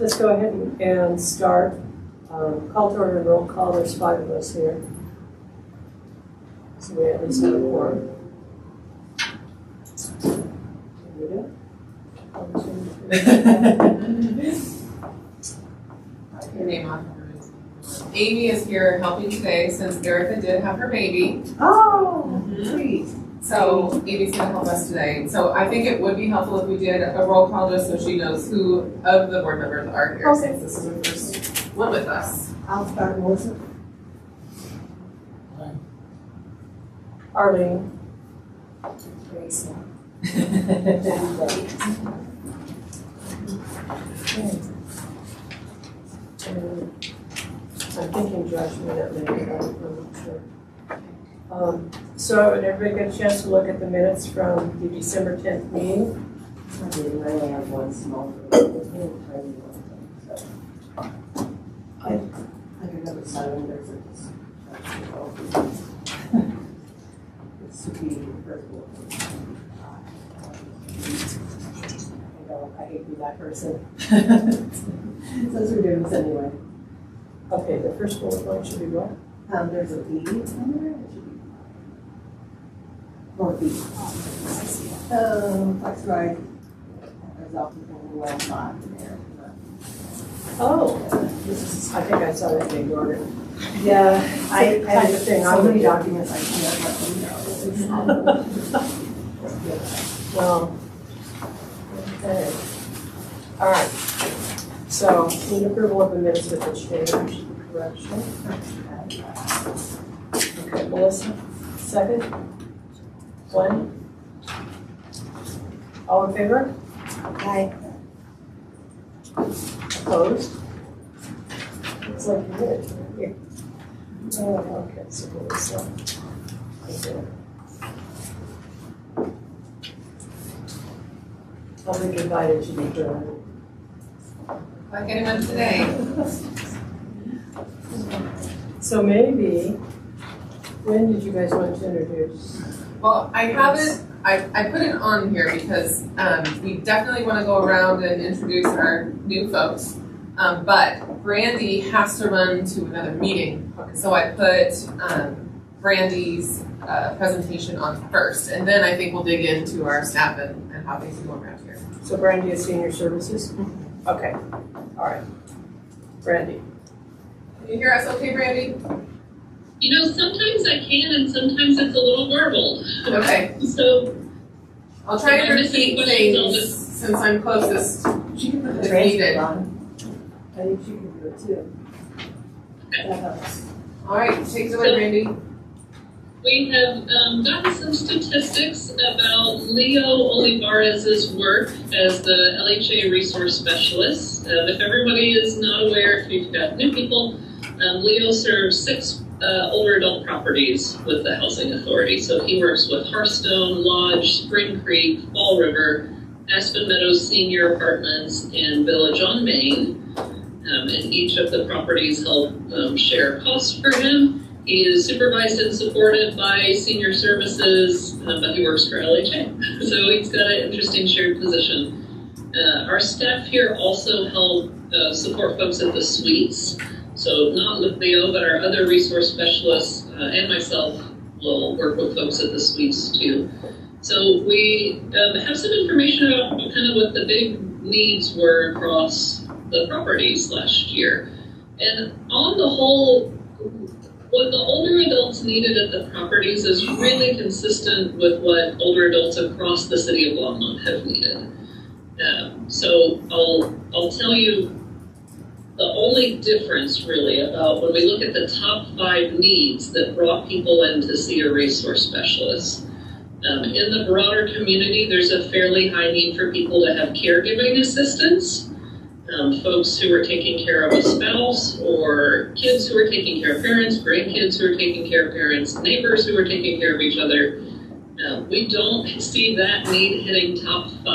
let's go ahead and start. Call to order and roll call. There's 5 of us here. So we at least have a quorum. Your name on. Amy is here helping today since Erica did have her baby. Oh, sweet. So Amy's gonna help us today. So I think it would be helpful if we did a roll call just so she knows who of the board members are here Okay. since this is her first one with us. I'll start, Melissa. Arlene. Grace. I'm thinking Josh may not make it, I'm not sure. So, did everybody get a chance to look at the minutes from the December 10th meeting? I did, I only have one small thing. I remember signing there's a it's to be the first one. I hate to be that person. Those are doing this anyway. Okay, the first bullet point should be what? There's a B in there. It should be. Or B. That's right. There's often a well thought in there. Oh, I think I saw that they ignored it. Yeah, I Kind of thing. so many documents I can't let them know. Well, okay. All right. So, need approval of the minutes with the change, correction. Okay, Melissa, second? Glenn? All in favor? Aye. Opposed? Looks like you did. Here. Oh, okay, so Melissa. Okay. I'll be invited to be here. Like anyone today. So maybe, when did you guys want to introduce? Well, I haven't, I put it on here because we definitely want to go around and introduce our new folks. But Brandy has to run to another meeting. So I put Brandy's presentation on first. And then I think we'll dig into our staff and how things are going around here. So Brandy is Senior Services? Okay, all right. Brandy. Can you hear us okay, Brandy? You know, sometimes I can and sometimes it's a little garbled. Okay. So I'll try if to I'm missing repeat questions, I'll things just... since I'm closest. She can put the If transcript needed. on. I think she can do it too. That helps. All right, take it away, Brandy. We have gotten some statistics about Leo Olivares's work as the LHA resource specialist. If everybody is not aware, if you've got new people, Leo serves 6 older adult properties with the Housing Authority. So he works with Hearthstone, Lodge, Spring Creek, Fall River, Aspen Meadows Senior Apartments, and Village on Main. And each of the properties help share costs for him. He is supervised and supported by Senior Services, but he works for LHA. So he's got an interesting shared position. Our staff here also help support folks at the suites. So not with Leo, but our other resource specialists and myself will work with folks at the suites too. So we have some information about kind of what the big needs were across the properties last year. And on the whole, what the older adults needed at the properties is really consistent with what older adults across the city of Longmont have needed. So I'll tell you the only difference really about when we look at the top 5 needs that brought people in to see a resource specialist. In the broader community, there's a fairly high need for people to have caregiving assistance. Folks who are taking care of a spouse, or kids who are taking care of parents, grandkids who are taking care of parents, neighbors who are taking care of each other. We don't see that need hitting top 5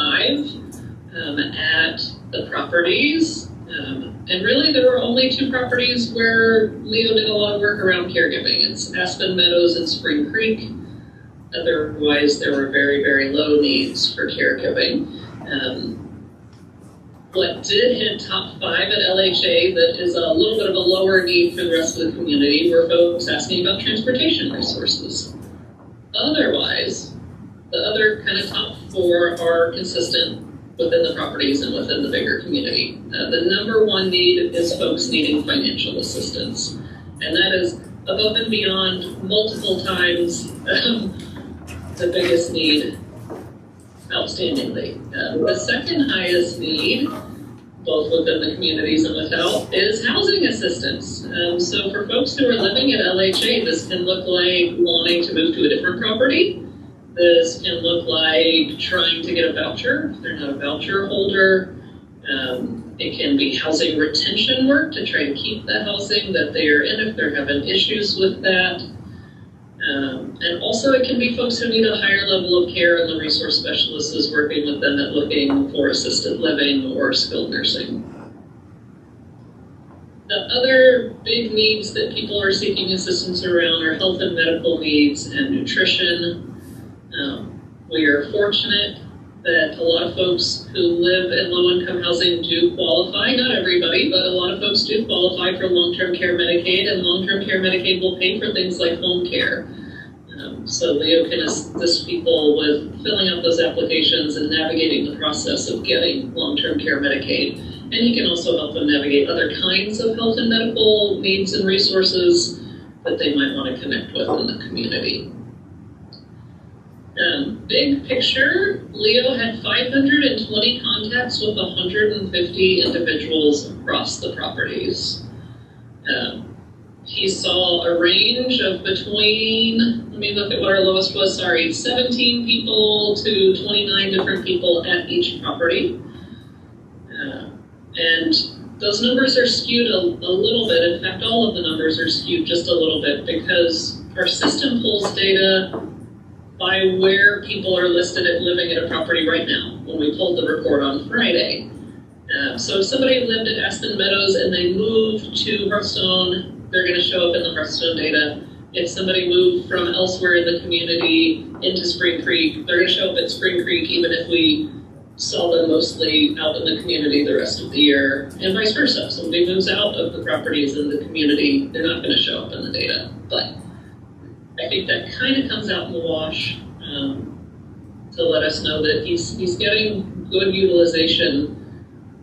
at the properties. And really there were only 2 properties where Leo did a lot of work around caregiving. It's Aspen Meadows and Spring Creek. Otherwise there were very, very low needs for caregiving. What did hit top 5 at LHA that is a little bit of a lower need for the rest of the community were folks asking about transportation resources. Otherwise, the other kind of top 4 are consistent within the properties and within the bigger community. The number 1 need is folks needing financial assistance. And that is above and beyond multiple times the biggest need outstandingly. The second highest need, both within the communities and without, is housing assistance. So for folks who are living at LHA, this can look like wanting to move to a different property. This can look like trying to get a voucher if they're not a voucher holder. It can be housing retention work to try to keep the housing that they are in if they're having issues with that. And also it can be folks who need a higher level of care, and the resource specialist is working with them at looking for assisted living or skilled nursing. The other big needs that people are seeking assistance around are health and medical needs and nutrition. We are fortunate that a lot of folks who live in low-income housing do qualify. Not everybody, but a lot of folks do qualify for long-term care Medicaid, and long-term care Medicaid will pay for things like home care. So Leo can assist people with filling out those applications and navigating the process of getting long-term care Medicaid. And he can also help them navigate other kinds of health and medical needs and resources that they might want to connect with in the community. Big picture, Leo had 520 contacts with 150 individuals across the properties. He saw a range of between, let me look at what our lowest was, 17 people to 29 different people at each property. And those numbers are skewed a little bit. In fact, all of the numbers are skewed just a little bit because our system pulls data by where people are listed at living at a property right now when we pulled the report on Friday. So if somebody lived at Aspen Meadows and they moved to Hearthstone, they're going to show up in the Hearthstone data. If somebody moved from elsewhere in the community into Spring Creek, they're going to show up at Spring Creek even if we saw them mostly out in the community the rest of the year, and vice versa. If somebody moves out of the properties in the community, they're not going to show up in the data. But I think that kind of comes out in the wash to let us know that he's getting good utilization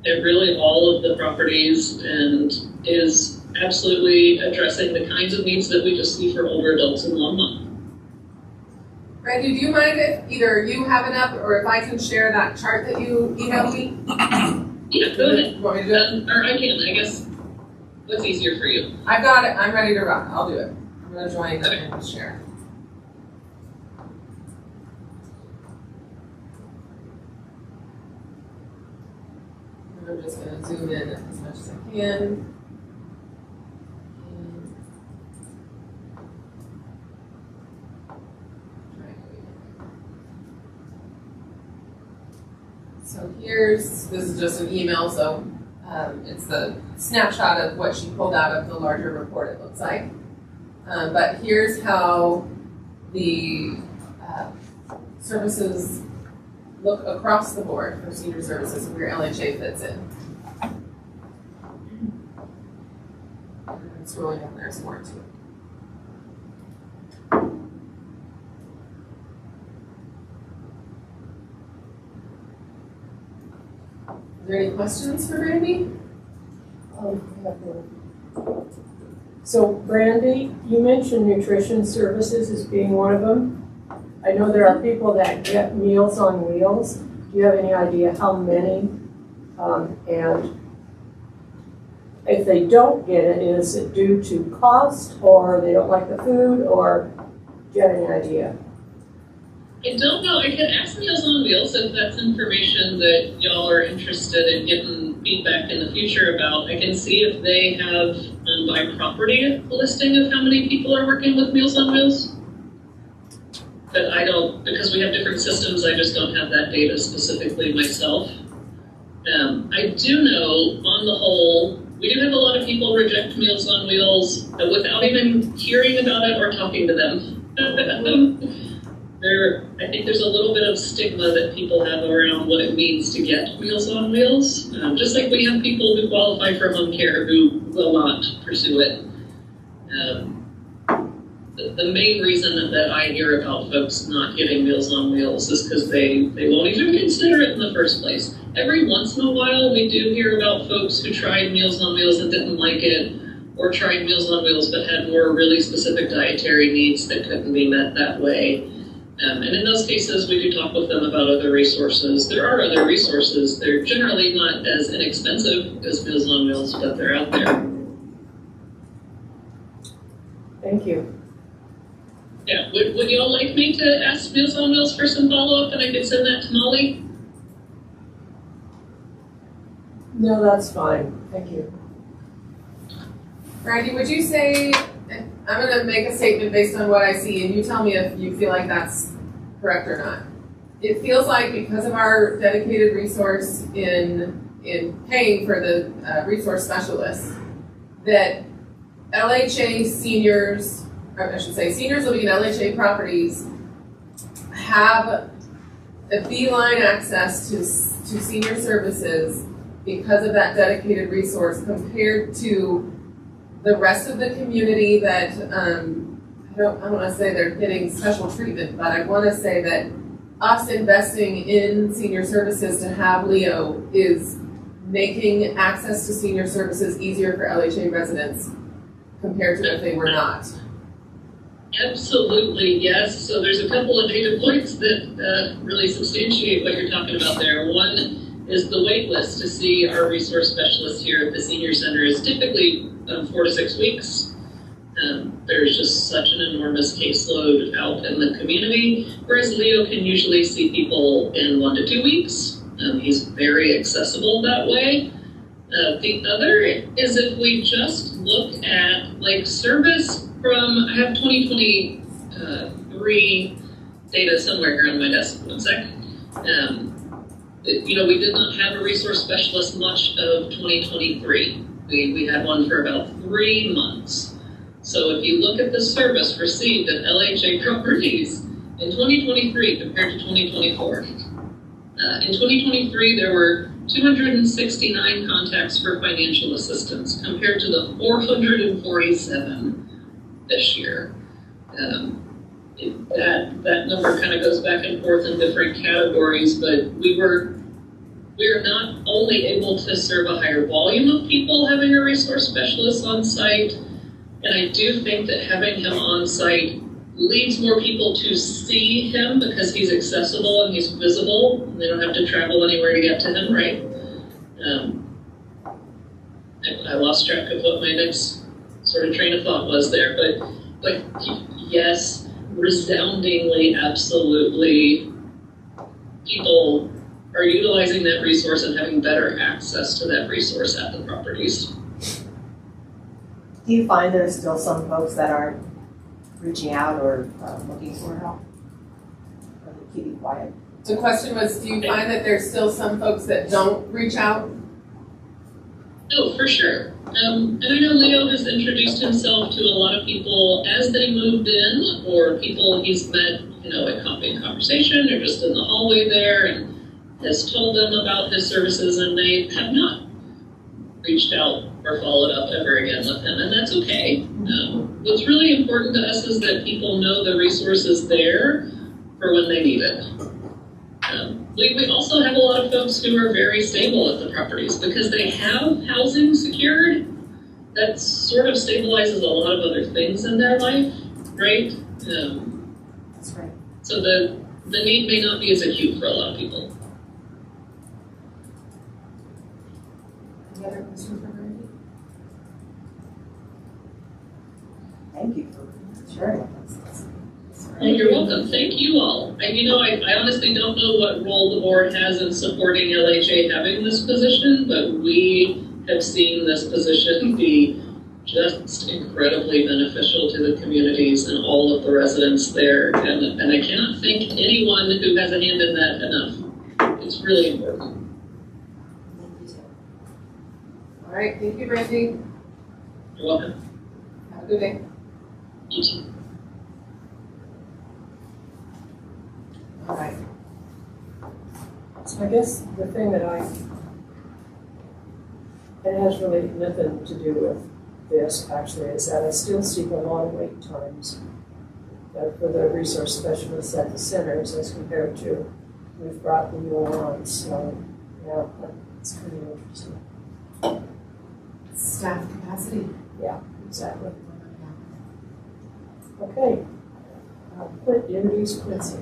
at really all of the properties and is absolutely addressing the kinds of needs that we just see for older adults in Longmont. Randy, do you mind if either you have it up or if I can share that chart that you emailed me? Yeah, go ahead. You want me to do it? Or I can, I guess. What's easier for you? I've got it. I'm ready to rock. I'll do it. I'm going to join and share. I'm just going to zoom in as much as I can. So this is just an email, so it's the snapshot of what she pulled out of the larger report, it looks like. But here's how the services look across the board for senior services and where LHA fits in. And scrolling down, there's more to it. Are there any questions for Brandy? So Brandy, you mentioned nutrition services as being one of them. I know there are people that get Meals on Wheels. Do you have any idea how many? And if they don't get it, is it due to cost or they don't like the food, or do you have any idea? I don't know. I could ask Meals on Wheels if that's information that y'all are interested in getting feedback in the future about. I can see if they have by property a listing of how many people are working with Meals on Wheels. But I don't, because we have different systems, I just don't have that data specifically myself. I do know, on the whole, we do have a lot of people reject Meals on Wheels without even hearing about it or talking to them. I think there's a little bit of stigma that people have around what it means to get Meals on Wheels. Just like we have people who qualify for home care who will not pursue it. The main reason that I hear about folks not getting Meals on Wheels is because they won't even consider it in the first place. Every once in a while, we do hear about folks who tried Meals on Wheels and didn't like it, or tried Meals on Wheels but had more really specific dietary needs that couldn't be met that way. And in those cases, we do talk with them about other resources. There are other resources. They're generally not as inexpensive as Meals on Wheels, but they're out there. Thank you. Yeah, would y'all like me to ask Meals on Wheels for some follow-up and I could send that to Molly? No, that's fine. Thank you. Brandy, would you say, I'm going to make a statement based on what I see, and you tell me if you feel like that's correct or not. It feels like because of our dedicated resource in paying for the resource specialists, that LHA seniors, or I should say seniors living in LHA properties, have a beeline access to senior services because of that dedicated resource compared to the rest of the community that, I don't want to say they're getting special treatment, but I want to say that us investing in senior services to have Leo is making access to senior services easier for LHA residents compared to if they were not. Absolutely, yes. So there's a couple of data points that really substantiate what you're talking about there. One is the wait list to see our resource specialist here at the senior center is typically 4 to 6 weeks. There's just such an enormous caseload out in the community, whereas Leo can usually see people in 1 to 2 weeks. He's very accessible that way. The other is if we just look at like service from, I have 2023 data somewhere here on my desk, 1 sec. We did not have a resource specialist much of 2023. We had one for about 3 months. So if you look at the service received at LHA properties in 2023 compared to 2024, in 2023 there were 269 contacts for financial assistance compared to the 447 this year. That number kind of goes back and forth in different categories, but we are not only able to serve a higher volume of people having a resource specialist on site, and I do think that having him on site leads more people to see him because he's accessible and he's visible, and they don't have to travel anywhere to get to him, right? I lost track of what my next sort of train of thought was there, but yes, resoundingly, absolutely, people are utilizing that resource and having better access to that resource at the properties. Do you find there's still some folks that aren't reaching out or looking for help? Or they keep it quiet? The question was, do you find that there's still some folks that don't reach out? Oh, for sure. And I know Leo has introduced himself to a lot of people as they moved in, or people he's met, at coffee and conversation, or just in the hallway there, and has told them about his services, and they have not reached out or followed up ever again with him, and that's okay. What's really important to us is that people know the resource is there for when they need it. We also have a lot of folks who are very stable at the properties because they have housing secured. That sort of stabilizes a lot of other things in their life, right? That's right. So the need may not be as acute for a lot of people. Any other questions for Brandy? Thank you for sharing with us. You're welcome. Thank you all. I honestly don't know what role the board has in supporting LHA having this position, but we have seen this position be just incredibly beneficial to the communities and all of the residents there. And I cannot thank anyone who has a hand in that enough. It's really important. All right, thank you, Brandy. You're welcome. Have a good day. You too. I guess the thing that it has really nothing to do with this actually, is that I still see the long wait times for the resource specialists at the centers as compared to we've brought the new ones. So yeah, that's pretty interesting. Staff capacity. Exactly. Okay. Introduce Quincy.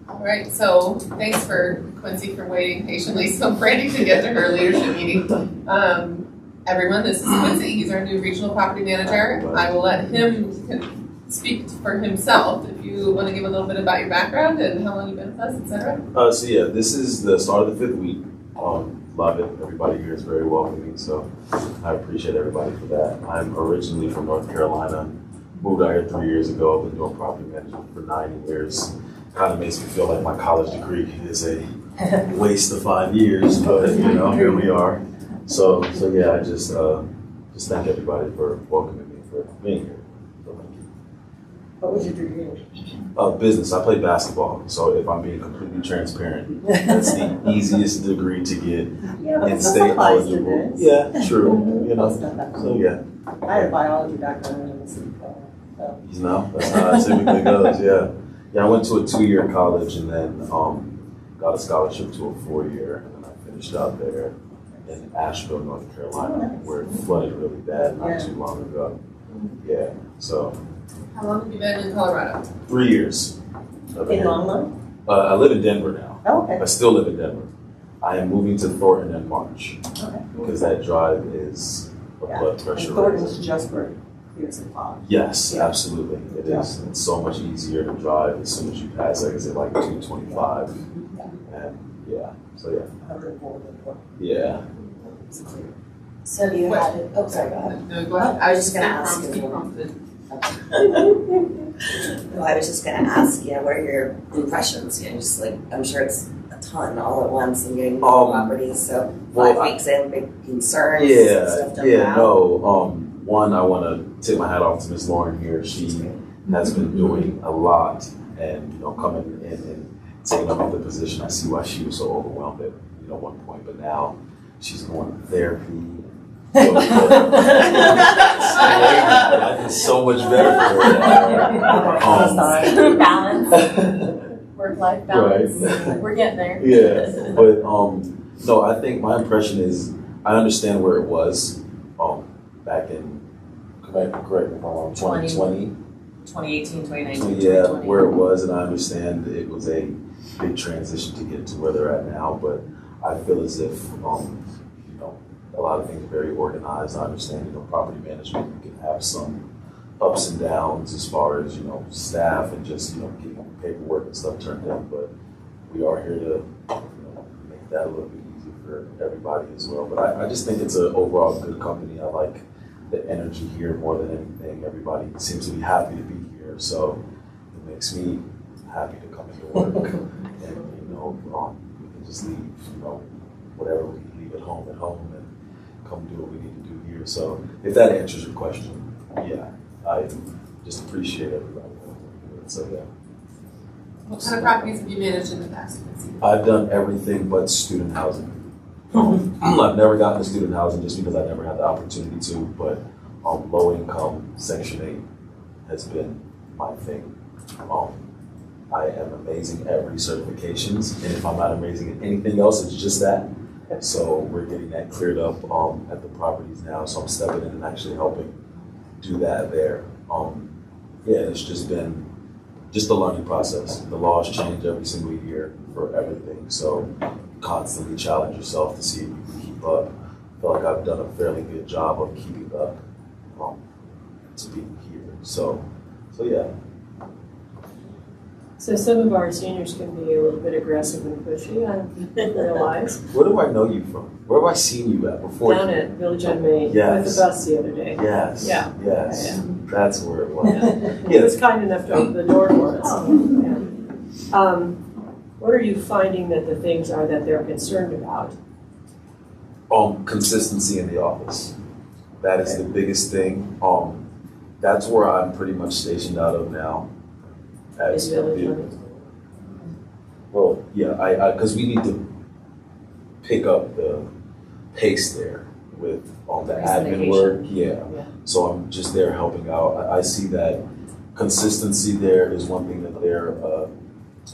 All right, so thanks for Quincy for waiting patiently so Brandy could get to her leadership meeting. Everyone, this is Quincy. He's our new regional property manager. I will let him speak for himself. If you want to give a little bit about your background and how long you've been with us, etc. So yeah, this is the start of the 5th week. Love it. Everybody here is very welcoming, so I appreciate everybody for that. I'm originally from North Carolina. Moved out here 3 years ago. I've been doing property management for 9 years. Kind of makes me feel like my college degree is a waste of 5 years, but you know, here we are. So yeah, I just thank everybody for welcoming me, for being here. So thank you. What was your degree? Business. I play basketball, so if I'm being completely transparent, that's the easiest degree to get and stay eligible. Yeah, true. You know, so yeah. I had a biology background in the city. So. You know, that's how it typically goes. Yeah. I went to a 2-year college and then got a scholarship to a 4-year, and then I finished out there in Asheville, North Carolina, where it flooded really bad not too long ago. Yeah. So. How long have you been in Colorado? 3 years. In Longmont? I live in Denver now. Oh, okay. I still live in Denver. I am moving to Thornton in March Okay. because that drive is a blood pressure. And Thornton's just where Peterson College. Yes, Yeah. absolutely. It is. It's so much easier to drive as soon as you pass, like, is it like 225? And yeah, so yeah. 104. Yeah. So you had it, oh, sorry, go ahead. No, go ahead. I was just gonna ask Speak you. prompted. No, I was just gonna ask, what are your impressions? Just like, I'm sure it's a ton all at once and getting more properties, so 5 weeks in, big concerns, stuff to One, I want to tip my hat off to Ms. Lauren here. She has been doing a lot, and you know, coming in and taking up the position. I see why she was so overwhelmed at one point, but now she's going to therapy. Life is so much better for her. Balance. Work-life balance. Right. We're getting there. Yeah, but no, I think my impression is I understand where it was back in, correct me if I'm wrong, 2020. 2018, 2019, Yeah, 2020. where it was, and I understand it was a big transition to get to where they're at now, but I feel as if a lot of things are very organized. I understand, property management, you can have some ups and downs as far as, staff and just, getting paperwork and stuff turned in, but we are here to, make that a little bit easier for everybody as well. But I just think it's an overall good company. I like the energy here more than anything. Everybody seems to be happy to be here, so it makes me happy to come into work and, we can just leave, whatever we leave at home, and come do what we need to do here. So if that answers your question, yeah, I just appreciate everybody. So yeah. What kind of properties have you managed in the past? I've done everything but student housing. I've never gotten to student housing just because I never had the opportunity to, but low income Section 8 has been my thing. I am amazing at recertifications, and if I'm not amazing at anything else, it's just that. So we're getting that cleared up at the properties now, so I'm stepping in and actually helping do that there. It's just been a learning process. The laws change every single year for everything, so you constantly challenge yourself to see if you can keep up. I feel like I've done a fairly good job of keeping up to be here. So yeah. So some of our seniors can be a little bit aggressive and pushy, I realize. Where do I know you from? Where have I seen you at before? Down at Village on Main, Yes. with the bus the other day. Yes. Yeah. Yes. Yeah. That's where it was. He was kind enough to open the door for us. Yeah. What are you finding that the things are that they're concerned about? Consistency in the office. That is the biggest thing. That's where I'm pretty much stationed out of now. Is Village on Main? Well, yeah, because we need to pick up the pace there with all the admin Syndication. work. Yeah. Yeah. So I'm just there helping out. I see that consistency there is one thing that they're,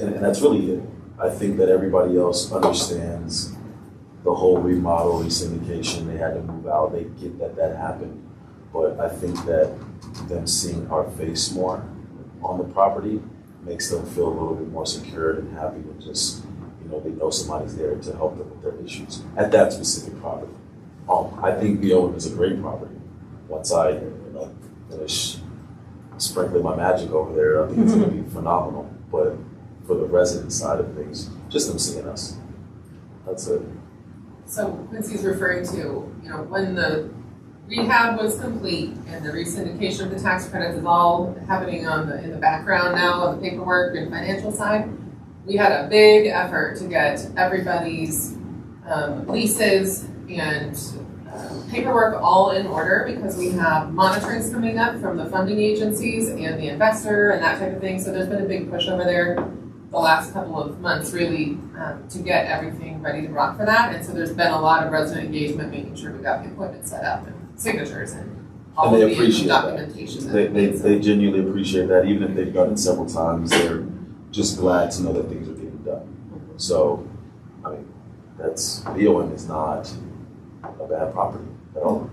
and that's really it. I think that everybody else understands the whole remodel, re-syndication. They had to move out. They get that happened. But I think that them seeing our face more on the property makes them feel a little bit more secured and happy and just, they know somebody's there to help them with their issues at that specific property. I think the Owen is a great property. Once I finish sprinkling my magic over there, I think it's going to be phenomenal. But for the resident side of things, just them seeing us, that's it. So Quincy's referring to, when the rehab was complete and the re-syndication of the tax credits is all happening in the background now on the paperwork and financial side, we had a big effort to get everybody's leases and paperwork all in order because we have monitorings coming up from the funding agencies and the investor and that type of thing. So there's been a big push over there the last couple of months really to get everything ready to rock for that. And so there's been a lot of resident engagement, making sure we got the appointment set up and signatures and all And of they the appreciate documentation. They genuinely appreciate that. Even if they've done it several times, they're just glad to know that things are getting done. So, BOM is not a bad property at all.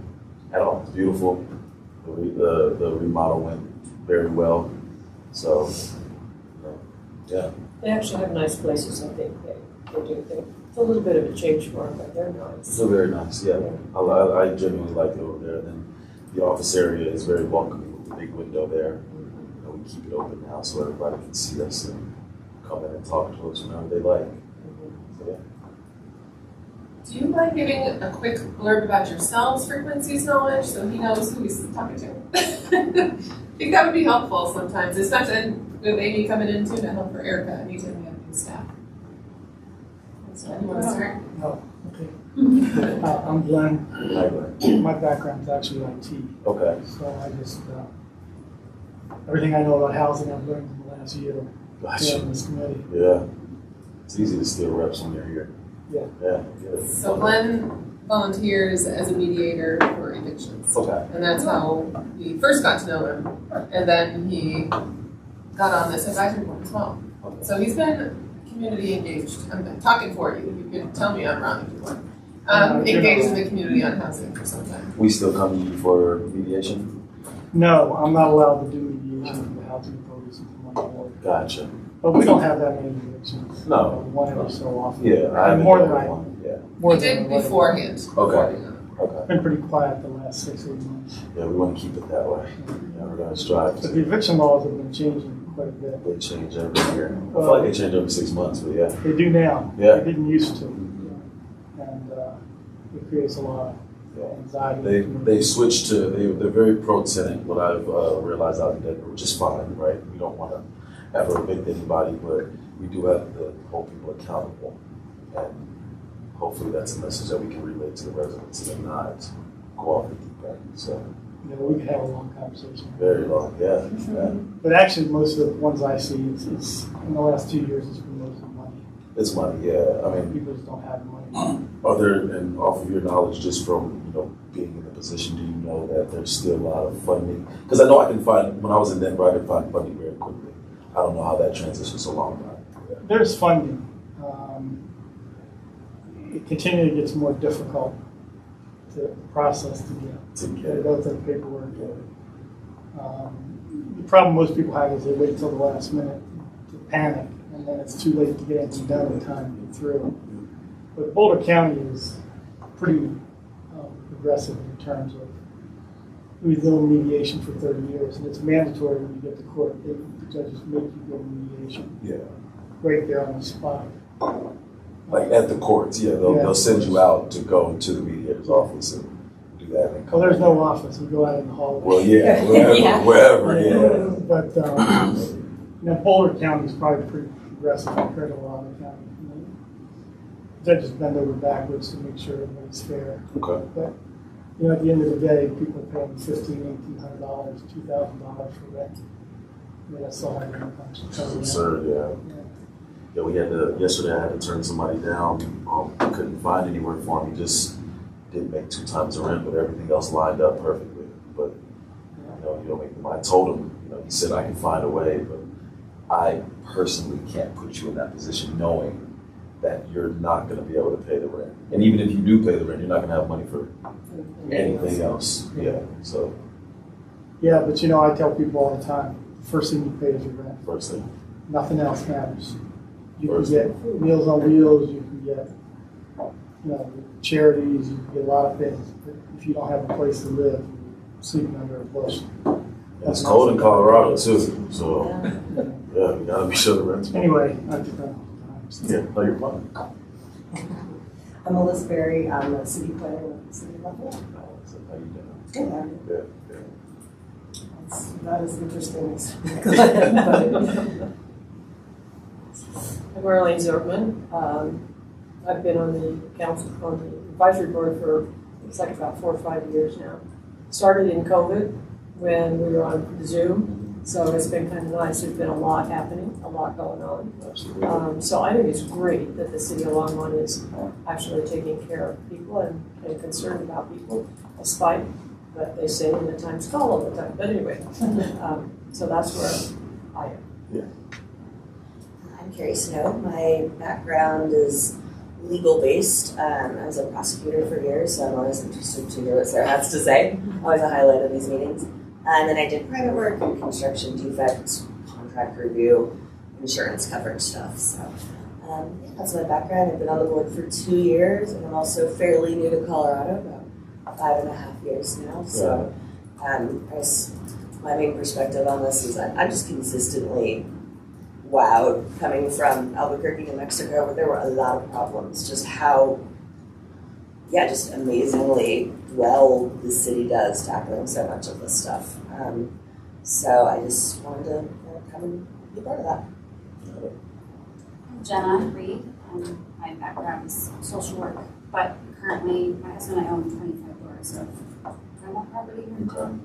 At all. It's beautiful. The remodel went very well. So, yeah. They actually have nice places, I think. They do. It's a little bit of a change for them, but they're nice. So very nice, yeah. I genuinely like it over there. And then the office area is very welcoming with the big window there. We keep it open now so everybody can see us and come in and talk to us whenever they like. So, yeah. Do you mind giving a quick blurb about yourselves for Quincy's knowledge so he knows who he's talking to? I think that would be helpful sometimes, especially with Amy coming in too to help for Erica anytime we have new staff. So you want to start? No, okay. I'm Glenn. Hi, Glenn. My background's actually IT. Okay. So I just, everything I know about housing I've learned in the last year Gotcha. in this committee. Yeah. It's easy to steal reps when you're here. Yeah. Yeah. Good. So Glenn volunteers as a mediator for evictions. Okay. And that's how we first got to know him. And then he got on this advisory board as well. Okay. So he's been community engaged. I'm talking for you. You can tell me I'm wrong if you want. Engaged in the community on housing for some time. We still come to you for mediation? No, I'm not allowed to do mediation for the housing authorities until my board. Gotcha. But we don't have that many evictions. No. One every so often. Yeah, I haven't More done than I, one. Yeah. more We than did I like. beforehand. Okay. Okay. Been pretty quiet the last 6 or 8 months. Yeah, we want to keep it that way. Yeah, we're going to strive But to. the eviction laws have been changing quite a bit. They change every year. I feel like they change every 6 months, but yeah. They do now. Yeah. They didn't used to. And it creates a lot of anxiety. They switched to, they're very pro-tenant, what I've realized out in Denver, which is fine, right? We don't want to ever evict anybody, but we do have to hold people accountable. And hopefully that's a message that we can relay to the residents and not go off the deep end. So, We could have a long conversation. very long, yeah. Yeah. But actually, most of the ones I see, it's in the last 2 years, it's been mostly money. It's money, yeah. I mean, People just don't have money. and off of your knowledge, just from being in the position, do you know that there's still a lot of funding? Because I know I can find, when I was in Denver, I could find funding very quickly. I don't know how that transitions along. Yeah. There's funding. It continually gets more difficult to process to go through the paperwork. The problem most people have is they wait till the last minute to panic, and then it's too late to get anything done in time to get through. But Boulder County is pretty progressive in terms of we've done mediation for 30 years, and it's mandatory when you get to court. The judges make you go to mediation. Yeah. Right there on the spot. Like at the courts, yeah, they'll send you out to go to the mediator's office and do that. And Well, there's no office. We go out in the hallway. Well, yeah, wherever, yeah. But Boulder County is probably pretty progressive compared to a lot of the counties. Judges bend over backwards to make sure everybody's fair. Okay. But at the end of the day, people are paying $1,500, $1,800, $2,000 for rent. That's so hard to It's absurd, yeah. Yeah, yesterday I had to turn somebody down. Couldn't find any work for him. He just didn't make 2 times the rent, but everything else lined up perfectly. But, you don't make the money. I told him, he said I can find a way, but I personally can't put you in that position knowing that you're not going to be able to pay the rent. And even if you do pay the rent, you're not going to have money for anything else. Yeah, so. Yeah, but I tell people all the time, the first thing you pay is your rent. First thing. Nothing else matters. You First can get Meals on Wheels, you can get, charities, you can get a lot of things. But if you don't have a place to live, you're sleeping under a bush. It's cold in Colorado too, so yeah, we gotta be sure the rent's. Anyway, I did that. Yeah, no, you're fine. I'm Melissa Berry, I'm the city planner with the City of Longmont. How you doing? Good. Yeah. It's not as interesting as I'm Marlene Zortman. I've been on the council, on the advisory board for, it's like about 4 or 5 years now. Started in COVID when we were on Zoom, so it's been kind of nice. There's been a lot happening, a lot going on. Absolutely. So I think it's great that the City of Longmont is actually taking care of people and concerned about people, despite what they say in the Times Call all the time. But anyway, so that's where I am. I'm curious to know, my background is legal based. I was a prosecutor for years, so I'm always interested to hear what Sarah has to say. Always a highlight of these meetings. And then I did private work in construction defect, contract review, insurance coverage stuff. So that's my background. I've been on the board for 2 years, and I'm also fairly new to Colorado, about 5.5 years now. So I guess my main perspective on this is I'm just consistently wowed coming from Albuquerque, New Mexico, where there were a lot of problems. Just how, just amazingly well the city does tackling so much of this stuff. So I just wanted to come and be part of that. I'm Jenna Reed. My background is social work, but currently my husband and I own 25 doors of rental property here in town,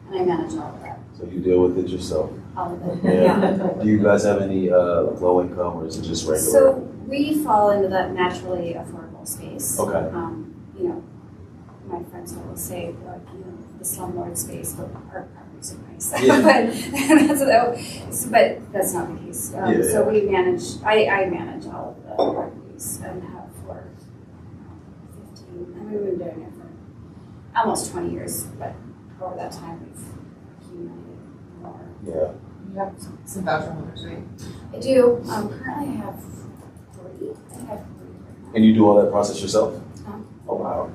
and I manage all of that. So you deal with it yourself? All of it. Yeah. Do you guys have any low income, or is it just regular? So we fall into that naturally affordable space. Okay. My friends will always say, like, the slumlord space, but our properties are nice. Yeah. but that's not the case. So we manage, I manage all of the properties and have for 15, we've been doing it for almost 20 years, but over that time we've accumulated more. Yeah. You have some voucher holders, right? I do. Currently I have 3. I have 3 right now. And you do all that process yourself? Oh wow.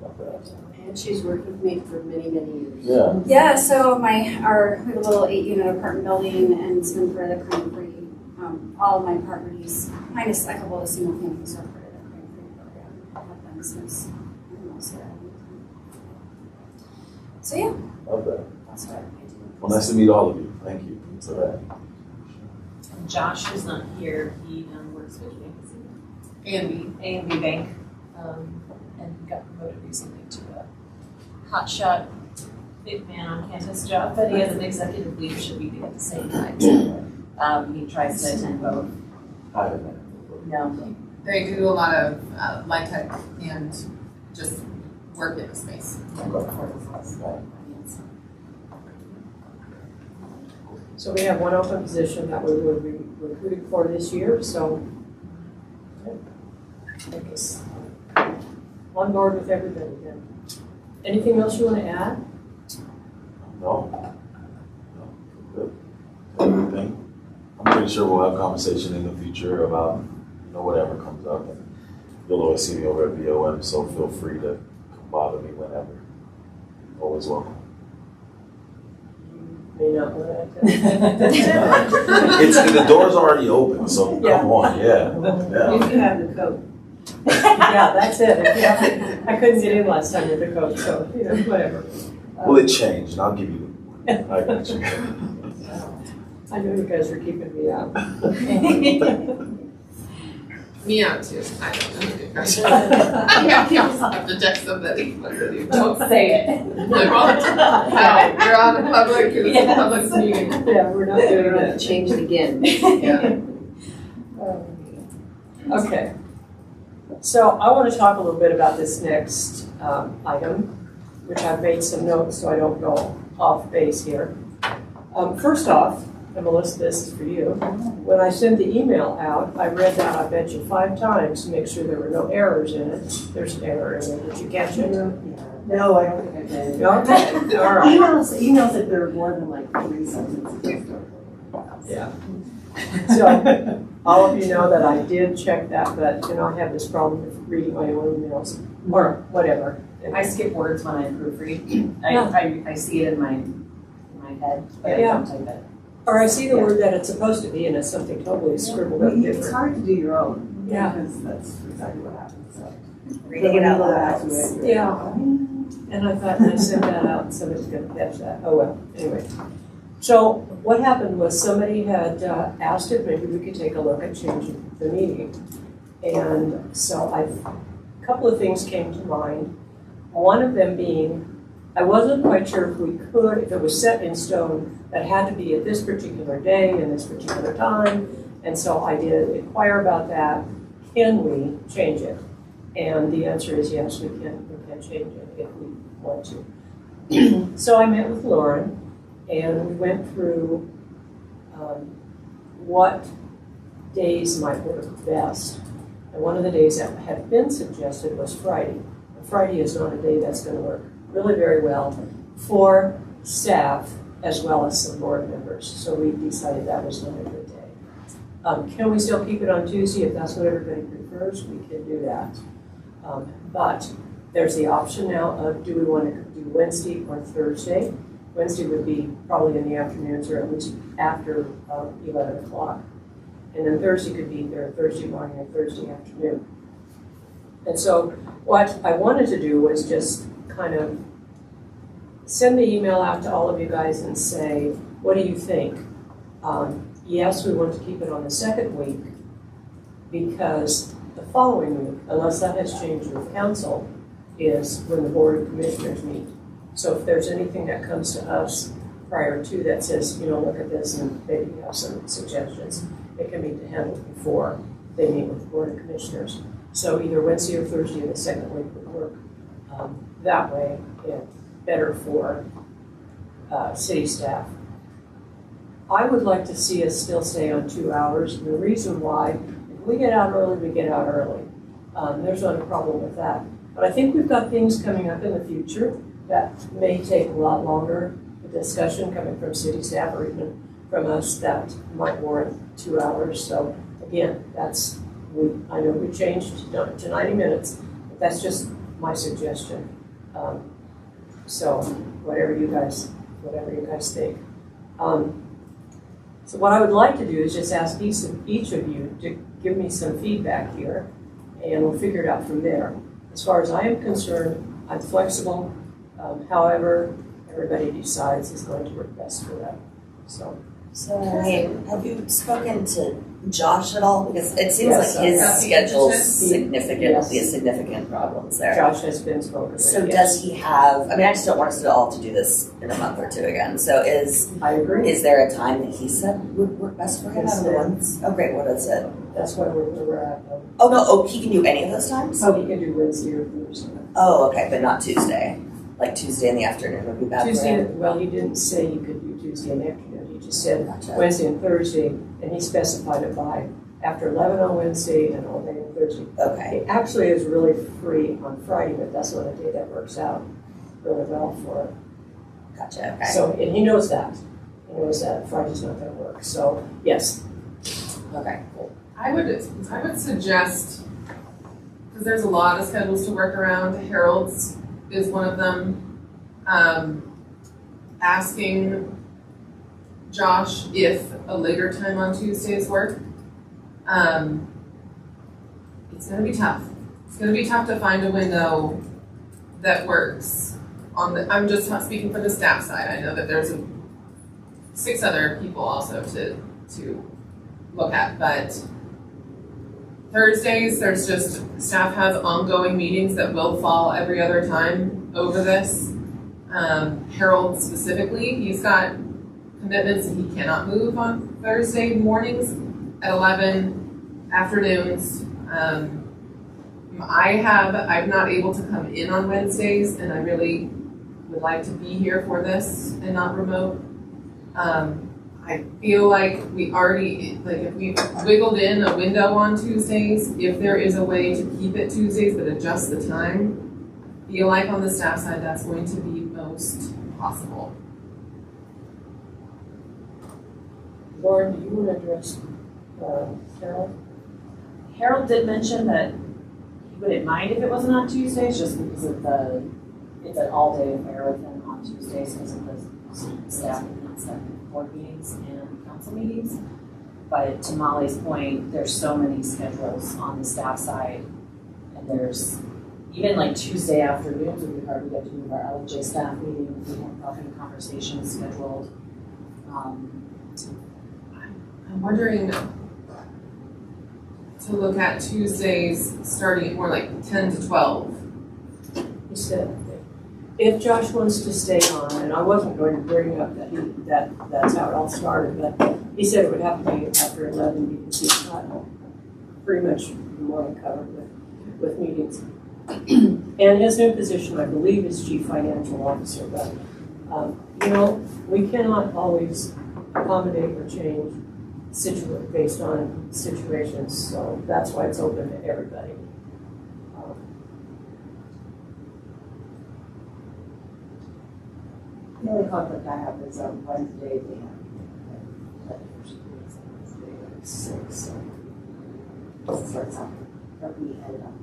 Not bad. And she's worked with me for many, many years. Yeah. Yeah, so we have a little 8-unit apartment building, and it's been part of the crime-free. All of my properties, minus a couple of single families, are part of the crime-free program. I've had them since almost here. So yeah, Love that. that's what I do. Well, nice to meet all of you. Thank you for that. Josh is not here. He works with me. A&B Bank, and got promoted recently to a hotshot big man on campus job, but he has an executive leadership meeting at the same time. So he tries to attend both. Hi, man. No. They do a lot of light tech and just work in the space. So we have one open position that we will be recruiting for this year, so I guess on board with everybody then. Anything else you want to add? No. Good. Everything. I'm pretty sure we'll have conversation in the future about whatever comes up, and you'll always see me over at BOM, so feel free to bother me whenever. Always welcome. May not want to. The door's already open, so come on, yeah. If you have the code. Yeah, that's it. Yeah. I couldn't get in last time with the code, so whatever. Well, it changed, and I'll give you the I got you. I know you guys are keeping me out. Me out too. I don't know. I have to text somebody. Don't say it. You're on a public, it's a public meeting. Yeah, we're not doing that. Change it again. Yeah. Okay. So I want to talk a little bit about this next item, which I've made some notes so I don't go off base here. First off, and Melissa, this is for you. When I sent the email out, I read that, I bet you 5 times to make sure there were no errors in it. There's an error in it. Did you catch it? No, I don't think I did. Okay, all right. Emails if there are more than like 3 sentences. Yeah. So, all of you know that I did check that, but, I have this problem with reading my own emails, or whatever. I skip words when I proofread. I see it in my head, but I Yeah. don't type it. Or I see the word that it's supposed to be, and it's something totally scribbled up It's different. hard to do your own. Yeah. Because that's exactly what happens, so. Reading it out loud. Yeah. And I thought, I sent that out, and somebody's gonna catch that. Oh, well, anyway. So what happened was somebody had asked if maybe we could take a look at changing the meeting. And so a couple of things came to mind. One of them being, I wasn't quite sure if we could, if it was set in stone, that had to be at this particular day and this particular time. And so I did inquire about that. Can we change it? And the answer is yes, we can change it if we want to. So I met with Lauren and we went through what days might work best. And one of the days that had been suggested was Friday. And Friday is not a day that's going to work really very well for staff as well as some board members. So we decided that was not a good day. Can we still keep it on Tuesday? If that's what everybody prefers, we can do that. But there's the option now of do we want to do Wednesday or Thursday? Wednesday would be probably in the afternoons or at least after 11 o'clock. And then Thursday could be either Thursday morning or Thursday afternoon. And so what I wanted to do was just kind of send the email out to all of you guys and say, what do you think? Yes, we want to keep it on the second week because the following week, unless that has changed with council, is when the Board of Commissioners meet. So if there's anything that comes to us prior to that says, look at this and maybe you have some suggestions, it can be handled before they meet with the Board of Commissioners. So either Wednesday or Thursday of the second week would work that way, better for city staff. I would like to see us still stay on 2 hours. And the reason why, if we get out early, we get out early. There's not a problem with that. But I think we've got things coming up in the future that may take a lot longer. The discussion coming from city staff or even from us that might warrant 2 hours. So again, I know we changed to 90 minutes, but that's just my suggestion. So whatever you guys think. So what I would like to do is just ask each of you to give me some feedback here, and we'll figure it out from there. As far as I am concerned, I'm flexible. However, everybody decides is going to work best for them. So Have you spoken to Josh at all? Because it seems Yes, like his schedule's Yes. significant problems there. Josh has been spoken with. So yes. does he have, I just don't want us all to do this in a month or two again. So I agree. is there a time that he said would work best for him out of the ones? Oh, great, what is it? That's why we're at. He can do any of those times? So he can do Wednesday or Thursday. Oh, okay, but not Tuesday. Like Tuesday in the afternoon would be bad for Tuesday, him? well, he didn't say he could do Tuesday in the afternoon. He just said Gotcha. Wednesday and Thursday, and he specified it by after 11 on Wednesday and all day on Thursday. Okay, He actually is really free on Friday, but that's not a day that works out really well for him. gotcha, okay. So, and he knows that. He knows that Friday's not gonna work. So, yes. Okay. I would suggest, because there's a lot of schedules to work around, Harold's is one of them, asking Josh if a later time on Tuesdays work. It's gonna be tough. It's gonna be tough to find a window that works I'm just not speaking for the staff side. I know that there's 6 other people also to look at, but Thursdays, there's just, staff has ongoing meetings that will fall every other time over this. Harold specifically, he's got commitments that he cannot move on Thursday mornings at 11 afternoons. I'm not able to come in on Wednesdays, and I really would like to be here for this and not remote. I feel like we already, like if we wiggled in a window on Tuesdays, if there is a way to keep it Tuesdays but adjust the time, I feel like on the staff side that's going to be most possible. Lauren, do you want to address Carol? Harold did mention that he wouldn't mind if it wasn't on Tuesdays, just because of it's an all-day affair with him on Tuesdays because of the staff meetings and board meetings and council meetings. But to Molly's point, there's so many schedules on the staff side, and there's even like Tuesday afternoons, we would hardly get to do our LHA staff meeting if we have coffee conversations scheduled. I'm wondering to look at Tuesdays starting at more like 10 to 12. He said, if Josh wants to stay on, and I wasn't going to bring up that's how it all started, but he said it would have to be after 11 because he's got pretty much more than covered with meetings. And his new position, I believe, is Chief Financial Officer, but we cannot always accommodate or change based on situations, so that's why it's open to everybody. The only conflict I have is on Wednesday, they have Wednesday at 6, so it starts out, or we head up.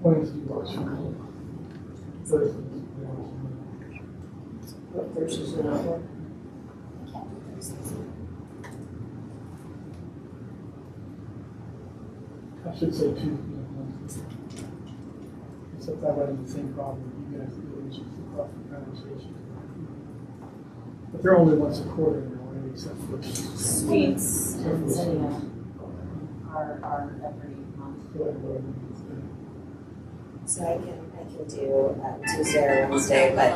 Wednesday works for me. Thursday. What Thursdays are not work? I should say Tuesday and Wednesday. Except I run into the same problem with you guys, it was just a coffee conversation. But they're only once a quarter in a way, except for Sweets and Zinnia are every month. So I can do Tuesday or Wednesday, but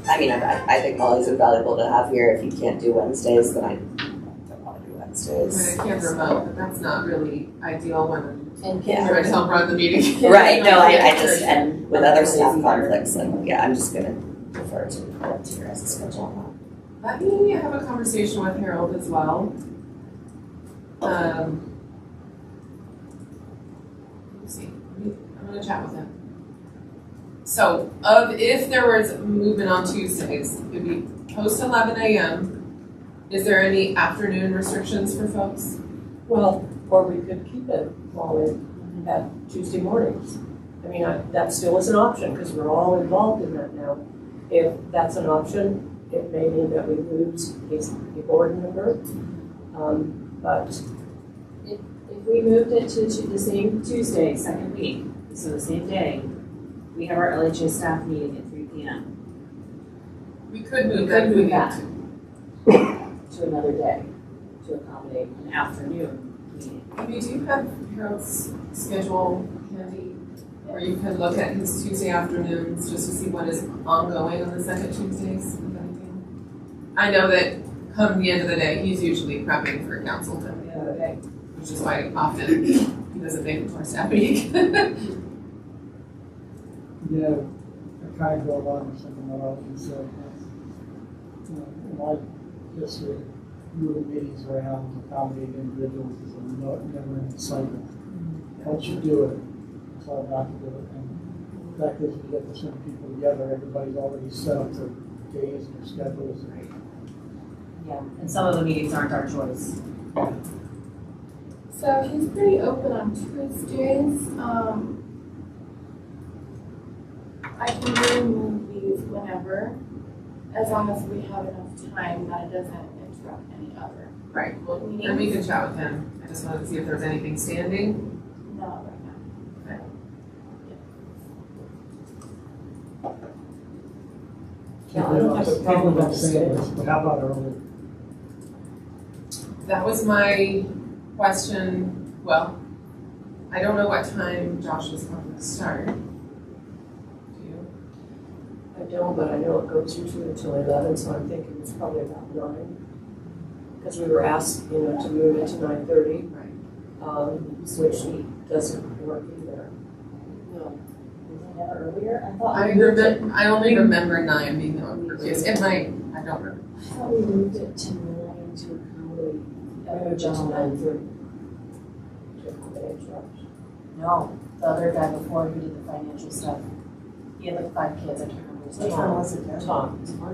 I mean, I think Molly's invaluable to have here. If you can't do Wednesdays, then I don't want to do Wednesdays. I can't remote, but that's not really ideal when I'm Yeah. trying to help run the meeting. Right, no, I just, and with other staff conflicts, like, yeah, I'm just gonna defer to your guys' schedule. Let me have a conversation with Harold as well. Let's see, I'm gonna chat with him. So, if there was movement on Tuesdays, it'd be post 11 a.m. Is there any afternoon restrictions for folks? Well, or we could keep it all in at Tuesday mornings. I mean, that still is an option because we're all involved in that now. If that's an option, it may mean that we lose a board member. But If we moved it to the same Tuesday, second week, so the same day, we have our LHA staff meeting at 3 p.m. We could move We that. could if we move need that. to. To another day to accommodate an afternoon meeting. Maybe do you have Harold's schedule handy? Or you could look at his Tuesday afternoons just to see what is ongoing on the second Tuesdays, if anything. I know that come the end of the day, he's usually prepping for council at the end of the day, which is why often he doesn't make it to our staff meeting. yeah, I kind of go along with something that I was said. In my history, moving meetings around to accommodate individuals is a never-ending cycle. Once you do it, it's all not to do it. And the fact is, if you get this many people together, everybody's already set up their days and their schedules. Yeah, and some of the meetings aren't our choice. So he's pretty open on Tuesdays. I can really move these whenever, as long as we have enough time that it doesn't interrupt any other. Right, well, then we can chat with him. I just wanted to see if there was anything standing. Not right now. Yeah, I don't have a problem with saying this, but how about early? That was my question. Well, I don't know what time Josh was going to start. Do you? don't, but I know it goes usually until 11, so I'm thinking it's probably about 9. Because we were asked, to move it to 9:30. Right. Which doesn't work either. Was it never earlier? I thought. I only remember 9 being the earliest. It might, I don't remember. I thought we moved it to 9 to accommodate the other Moved it to gentleman. 9:30. To accommodate Josh. No, the other guy before who did the financial stuff. He had like 5 kids, I can't remember his name. Which one was it there? Tom.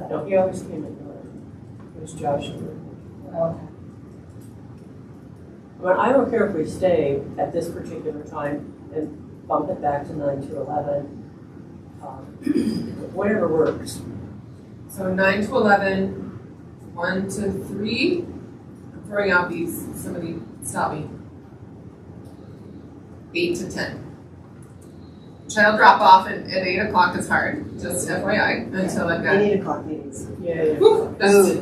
No, he always came at 9. It was Josh and me. Oh, okay. But I don't care if we stay at this particular time and bump it back to 9 to 11. Whatever works. So 9 to 11, 1 to 3. I'm throwing out these, somebody stop me. 8 to 10. Child drop off at 8 o'clock is hard, just FYI, until I've got. 8 o'clock meetings. Yeah. Whew, that's-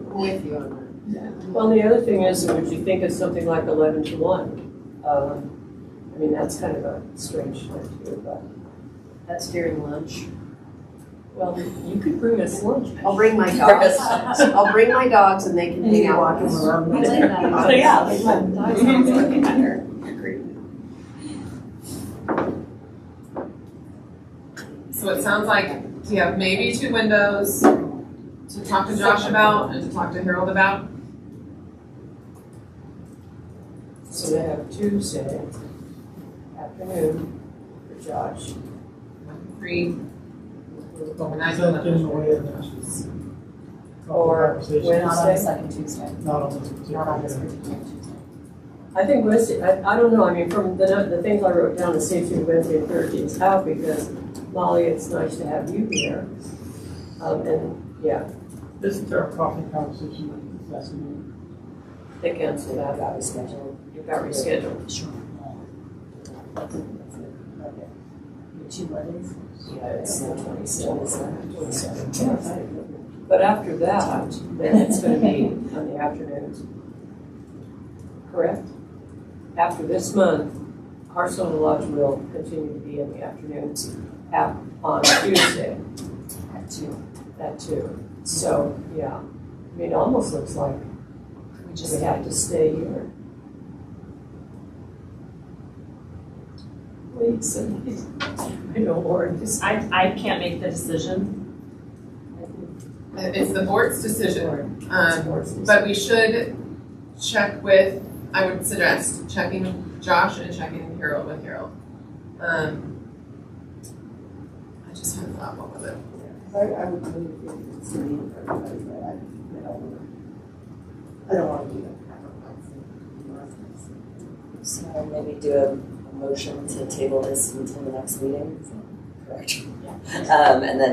I'm with you on that. Well, the other thing is, would you think of something like 11 to 1? That's kind of a strange time too, but. That's during lunch. Well, you could bring us lunch. I'll bring my dogs. I'll bring my dogs and they can hang out walking around. I like that. Yeah. That sounds like better. So it sounds like you have maybe 2 windows to talk to Josh about and to talk to Harold about. So we have Tuesday afternoon for Josh. 3. Does that get in the way of the Or conversation? Not on the Wednesday? second Tuesday. Not on this particular. Not on this day. particular Tuesday. I think Wednesday, I don't know, from the things I wrote down, to say to Wednesday and Thursday is out because Molly, it's nice to have you here. Isn't there a coffee conversation this afternoon? They canceled that. Got rescheduled. You got rescheduled. Sure. Okay. 2 Mondays? Yeah, it's the 27th. But after that, then it's going to be on the afternoons. Correct? After this month, Hearthstone Lodge will continue to be in the afternoons on Tuesday. At 2. So, yeah. It almost looks like we have to stay here. Please, I know, Lauren, just. I can't make the decision. It's the board's decision. But But we should check with, I would suggest checking Josh and checking Harold with Harold. I just had a thought, what was it? I would really think it's meeting for everybody, but I don't want to do that. So maybe do a motion to table this until the next meeting, is that correct? Yeah. And then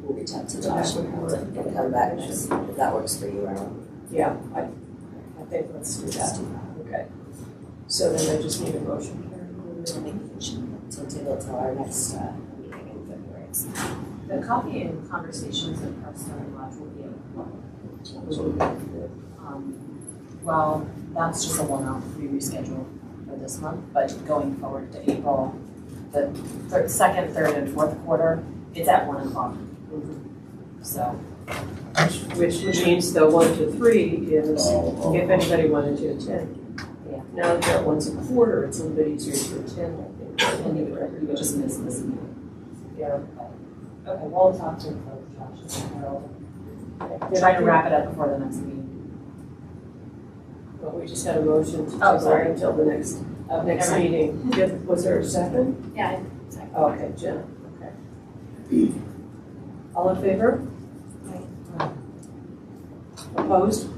we'll reach out to Josh and come back, if that works for you, Aaron. Yeah, I think let's do that. Okay. So then I just need a motion. To make the motion to table till our next meeting in February. The coffee and conversations at Hearthstone Lodge will be at 1. Well, that's just a one-off, we reschedule for this month, but going forward to April, the second, third, and fourth quarter, it's at 1 o'clock. So. Which means the 1 to 3 is if anybody wanted to attend. Yeah. Now that they're at once a quarter, it's a little bit easier to attend, I think. And you would just miss this meeting. Yeah. Okay, we'll talk to both Josh and Harold. Try to wrap it up before the next meeting. But we just had a motion to Oh, table sorry. until the next meeting. Was there a second? Yeah. Okay, Jenna, okay. All in favor? Opposed?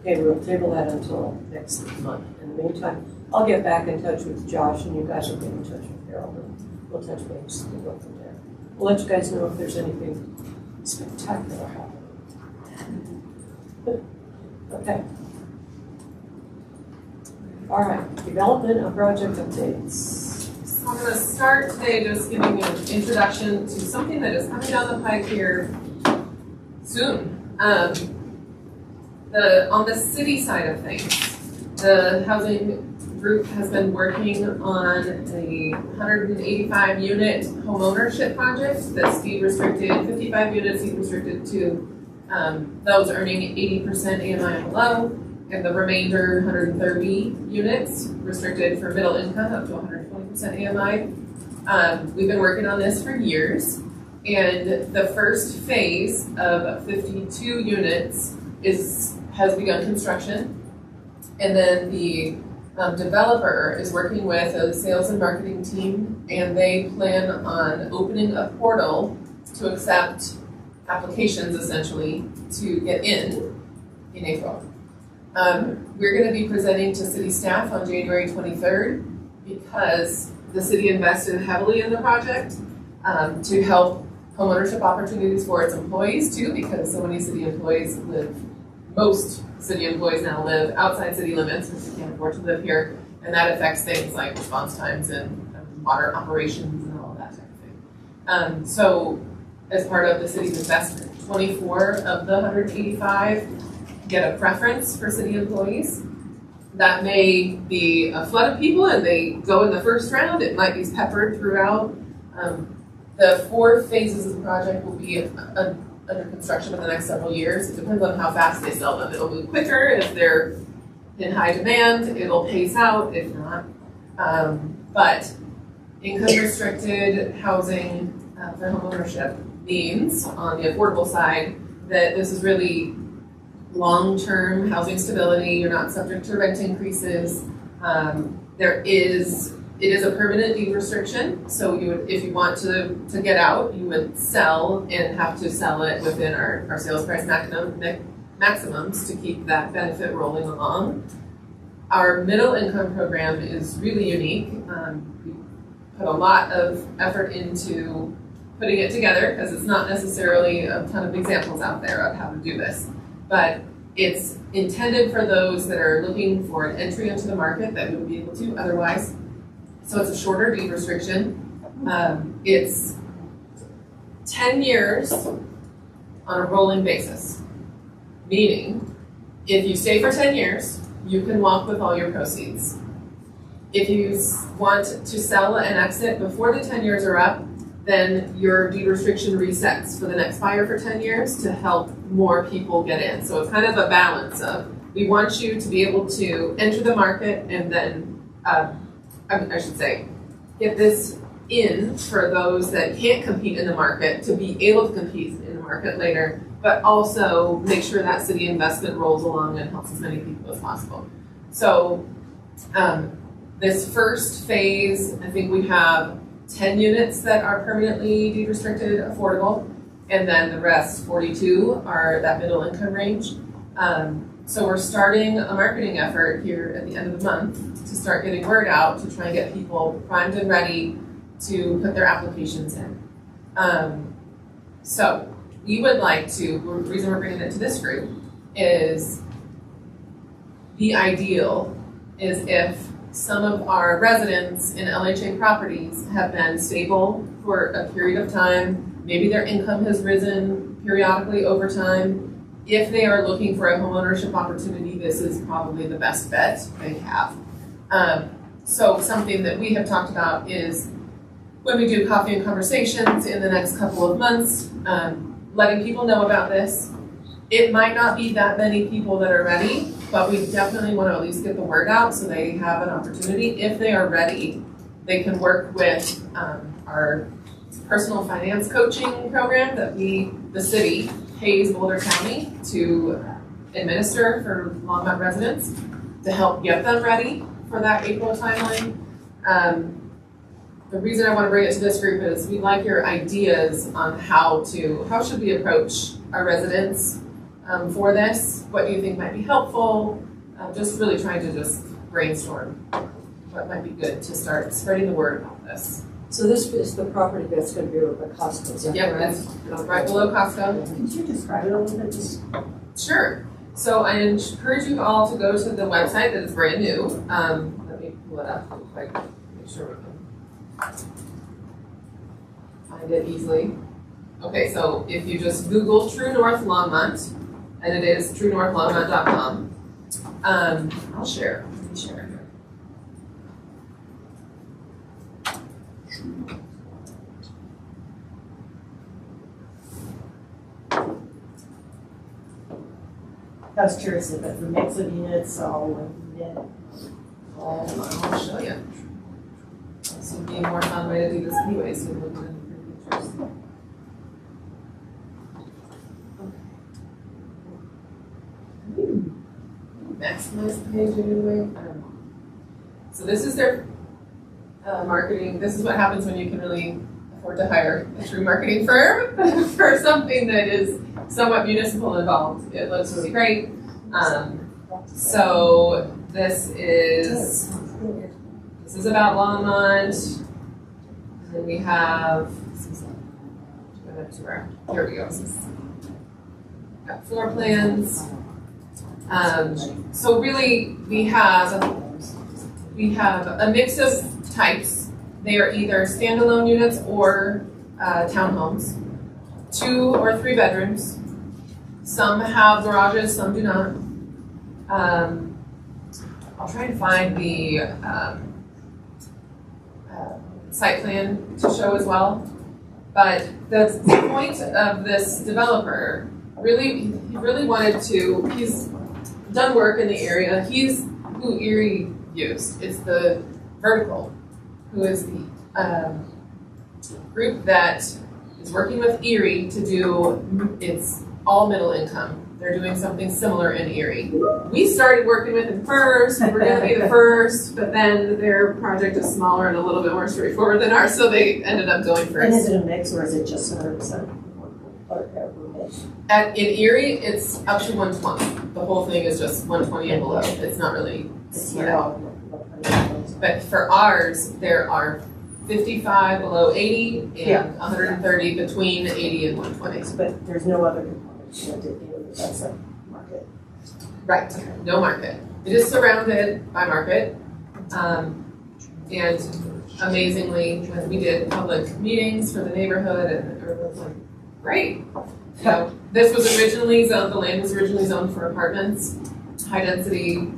Okay, we'll table that until next month. In the meantime, I'll get back in touch with Josh and you guys will get in touch with Harold and we'll touch base and go from there. We'll let you guys know if there's anything spectacular happening. Okay. All right, development of project updates. So I'm gonna start today just giving you an introduction to something that is coming down the pike here soon. On the city side of things, the group has been working on a 185 unit homeownership project that's deed restricted, 55 units deed restricted to those earning 80% AMI and below, and the remainder 130 units restricted for middle income up to 120% AMI. We've been working on this for years, and the first phase of 52 units has begun construction, and then the developer is working with a sales and marketing team, and they plan on opening a portal to accept applications essentially to get in April. We're going to be presenting to city staff on January 23rd because the city invested heavily in the project to help homeownership opportunities for its employees too, because so many city employees most city employees now live outside city limits because they can't afford to live here, and that affects things like response times and water operations and all of that type of thing. So as part of the city's investment, 24 of the 185 get a preference for city employees. That may be a flood of people and they go in the first round. It might be peppered throughout. The 4 phases of the project will be under construction in the next several years. It depends on how fast they sell them. It'll move quicker if they're in high demand. It'll pace out if not. But income restricted housing for homeownership means on the affordable side that this is really long-term housing stability. You're not subject to rent increases. It is a permanent deed restriction, so you would, if you want to get out, you would sell and have to sell it within our sales price maximums to keep that benefit rolling along. Our middle income program is really unique. We put a lot of effort into putting it together because it's not necessarily a ton of examples out there of how to do this, but it's intended for those that are looking for an entry into the market that wouldn't be able to otherwise. So it's a shorter deed restriction. It's 10 years on a rolling basis, meaning if you stay for 10 years, you can walk with all your proceeds. If you want to sell and exit before the 10 years are up, then your deed restriction resets for the next buyer for 10 years to help more people get in. So it's kind of a balance of, we want you to be able to enter the market and then, I should say, get this in for those that can't compete in the market to be able to compete in the market later, but also make sure that city investment rolls along and helps as many people as possible. So this first phase, I think we have 10 units that are permanently deed restricted affordable, and then the rest, 42, are that middle income range. So we're starting a marketing effort here at the end of the month to start getting word out to try and get people primed and ready to put their applications in. So we would like to, the reason we're bringing it to this group is the ideal is if some of our residents in LHA properties have been stable for a period of time, maybe their income has risen periodically over time. If they are looking for a homeownership opportunity, this is probably the best bet they have. So something that we have talked about is when we do coffee and conversations in the next couple of months, letting people know about this. It might not be that many people that are ready, but we definitely want to at least get the word out so they have an opportunity. If they are ready, they can work with our personal finance coaching program that the city pays Boulder County to administer for Longmont residents to help get them ready for that April timeline. The reason I want to bring it to this group is we like your ideas on how should we approach our residents for this? What do you think might be helpful? Just really trying to just brainstorm what might be good to start spreading the word about this. So this is the property that's going to be over at Costco, is that Yep, correct? that's right below Costco. Could you describe it a little bit? Just Sure. So I encourage you all to go to the website that is brand new. Let me pull it up real quick, make sure we can find it easily. Okay, so if you just Google True North Longmont, and it is truenorthlongmont.com. I'll share. Let me share it here. I was curious if it's a mix of units, all one unit. I'll show you. This would be a more fun way to do this anyway, so we'll look at the pictures. Maximize the page anyway. I don't know. So this is their marketing. This is what happens when you can really afford to hire a true marketing firm for something that is somewhat municipal involved. It looks really great. So this is about Longmont. And then we have here we go. Got floor plans. So really we have a mix of types. They are either standalone units or townhomes, 2 or 3 bedrooms. Some have garages, some do not. I'll try and find the site plan to show as well. But the point of this developer, he really wanted to, he's done work in the area. He's who Erie used. It's the Vertical, who is the group that is working with Erie to do, it's all middle income. They're doing something similar in Erie. We started working with them first, we're gonna be the first, but then their project is smaller and a little bit more straightforward than ours, so they ended up going first. And is it a mix or is it just 100%? In Erie, it's up to 120. The whole thing is just 120 and below. It's not really split out. But for ours, there are 55 below 80 and 130 between 80 and 120. But there's no other components that that's a market. Right, no market. It is surrounded by market. And amazingly, when we did public meetings for the neighborhood, and everyone was like, great. You know, this was originally zoned, the land was originally zoned for apartments, high density.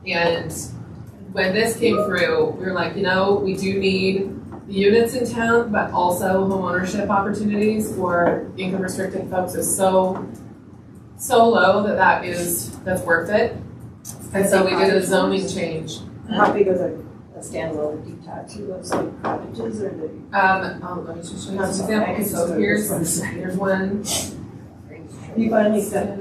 And when this came through, we were like, you know, we do need the units in town, but also home ownership opportunities for income restricted folks is so low that's worth it. And so we did a zoning change. How big are the standalone detached? Are those like cottages or the? Let me just show you some examples. So here's one. You finally said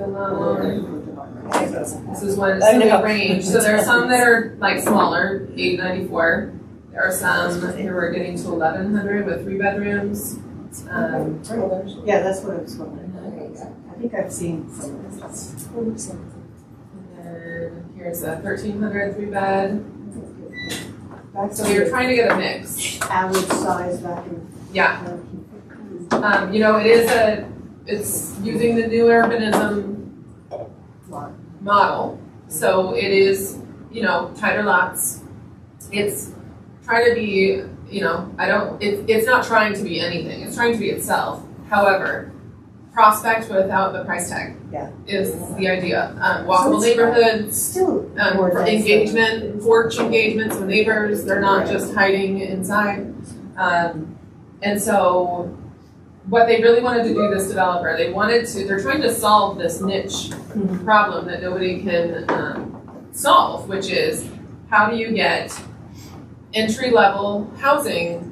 This is one range. So there are some that are like smaller, 894. There are some here we're getting to 1100 with 3 bedrooms. Yeah, that's what I was wondering. I think I've seen some of this. And here's a 1300 3-bed. So you're trying to get a mix. Average size vacuum. Yeah. You know, it's using the new urbanism model. So it is, you know, tighter lots. It's trying to be, you know, it's not trying to be anything. It's trying to be itself. However, prospect without the price tag is the idea. Walkable neighborhoods, still engagement, porch engagements with neighbors. They're not just hiding inside. And so what they really wanted to do, this developer, they're trying to solve this niche problem that nobody can solve, which is how do you get entry-level housing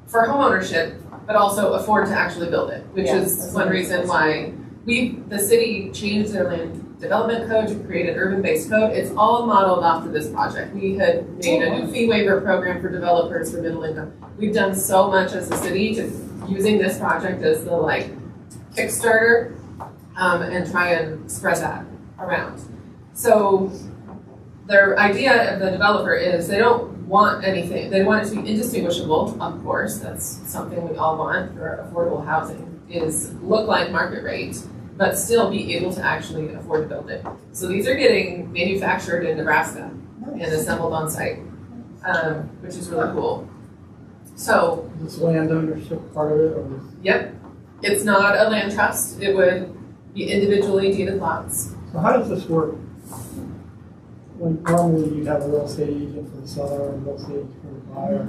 for homeownership, but also afford to actually build it, which is one reason why the city changed their land development code to create an urban-based code. It's all modeled off of this project. We had made a new fee waiver program for developers for middle income. We've done so much as a city to using this project as the Kickstarter and try and spread that around. So their idea of the developer is they don't want anything. They want it to be indistinguishable, of course. That's something we all want for affordable housing, is look like market rate, but still be able to actually afford to build it. So these are getting manufactured in Nebraska and assembled on site, which is really cool. So is this land ownership part of it? Or? Yep. It's not a land trust. It would be individually deeded lots. So how does this work? When normally you have a real estate agent for the seller and a real estate agent for the buyer.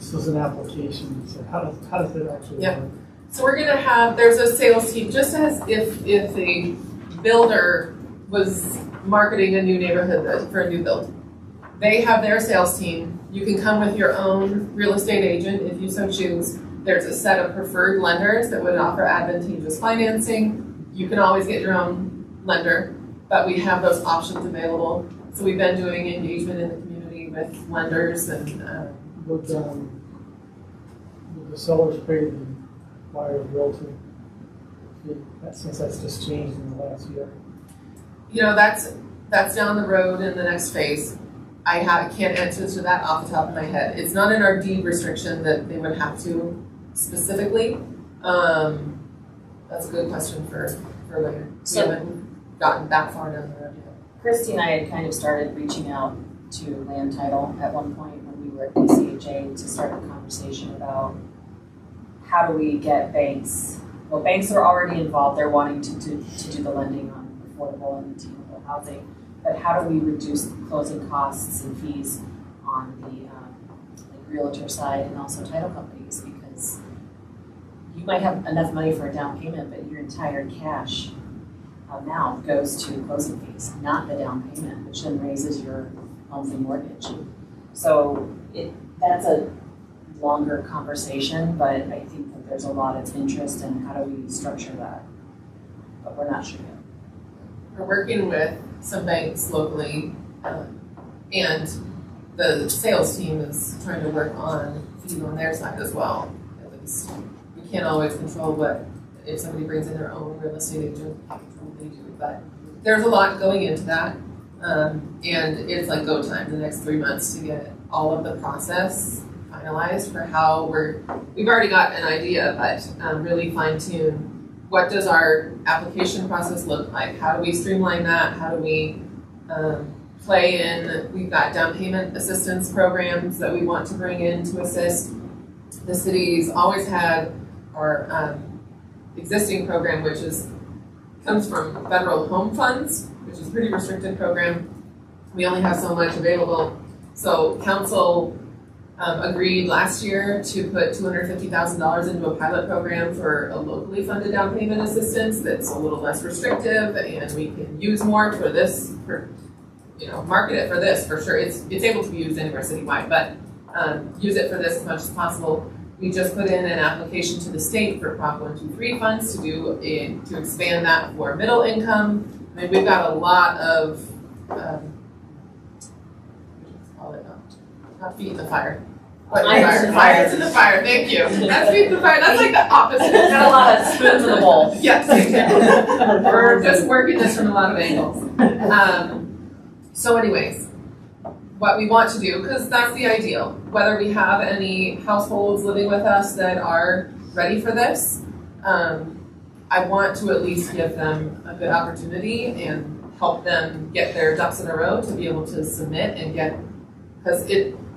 This was an application, so how does it actually Yeah. work? So we're gonna have, there's a sales team, just as if a builder was marketing a new neighborhood for a new build. They have their sales team. You can come with your own real estate agent if you so choose. There's a set of preferred lenders that would offer advantageous financing. You can always get your own lender, but we have those options available. So we've been doing engagement in the community with lenders and Would the sellers pay the buyer's realtor fee, since that's just changed in the last year? you know, that's down the road in the next phase. I can't answer to that off the top of my head. It's not in our deed restriction that they would have to specifically. That's a good question for later. We haven't gotten that far down the road yet. Christy and I had kind of started reaching out to land title at one point when we were at PCHA to start a conversation about how do we get banks. Well, banks are already involved. They're wanting to do the lending on affordable and attainable housing. But how do we reduce closing costs and fees on the like realtor side and also title companies? Because you might have enough money for a down payment, but your entire cash amount goes to closing fees, not the down payment, which then raises your monthly mortgage. So that's a longer conversation, but I think that there's a lot of interest in how do we structure that, but we're not sure yet. We're working with some banks locally, and the sales team is trying to work on fees on their side as well. At least we can't always control what, if somebody brings in their own real estate agent, we can't control what they do, but there's a lot going into that. And it's like go time the next 3 months to get all of the process finalized for how we've already got an idea, but really fine tune. What does our application process look like? How do we streamline that? How do we play in, we've got down payment assistance programs that we want to bring in to assist. The city's always had our existing program, which comes from federal home funds, which is a pretty restricted program. We only have so much available. So council agreed last year to put $250,000 into a pilot program for a locally funded down payment assistance that's a little less restrictive, and we can use more for this, market it for this for sure. It's able to be used anywhere citywide, but use it for this as much as possible. We just put in an application to the state for Prop 123 funds to expand that for middle income. I mean, we've got a lot of not feet in the fire. Irons in the fire, thank you. That's feet in the fire, that's like the opposite. Got a lot of spoons in the bowl. Yes, exactly. We're just working this from a lot of angles. So anyways, what we want to do, because that's the ideal, whether we have any households living with us that are ready for this, I want to at least give them a good opportunity and help them get their ducks in a row to be able to submit and get, because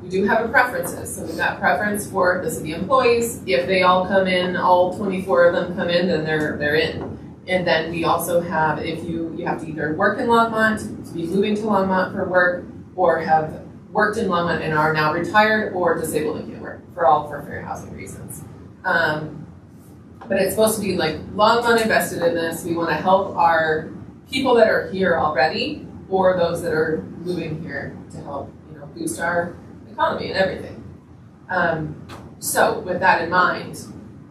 we do have preferences. So we've got preference for the city employees. If they all come in, all 24 of them come in, then they're in. And then we also have, if you have to either work in Longmont, to be moving to Longmont for work, or have worked in Longmont and are now retired or disabled and can't work, for fair housing reasons. But it's supposed to be like Longmont invested in this. We want to help our people that are here already, or those that are moving here to help, boost our economy and everything. So with that in mind,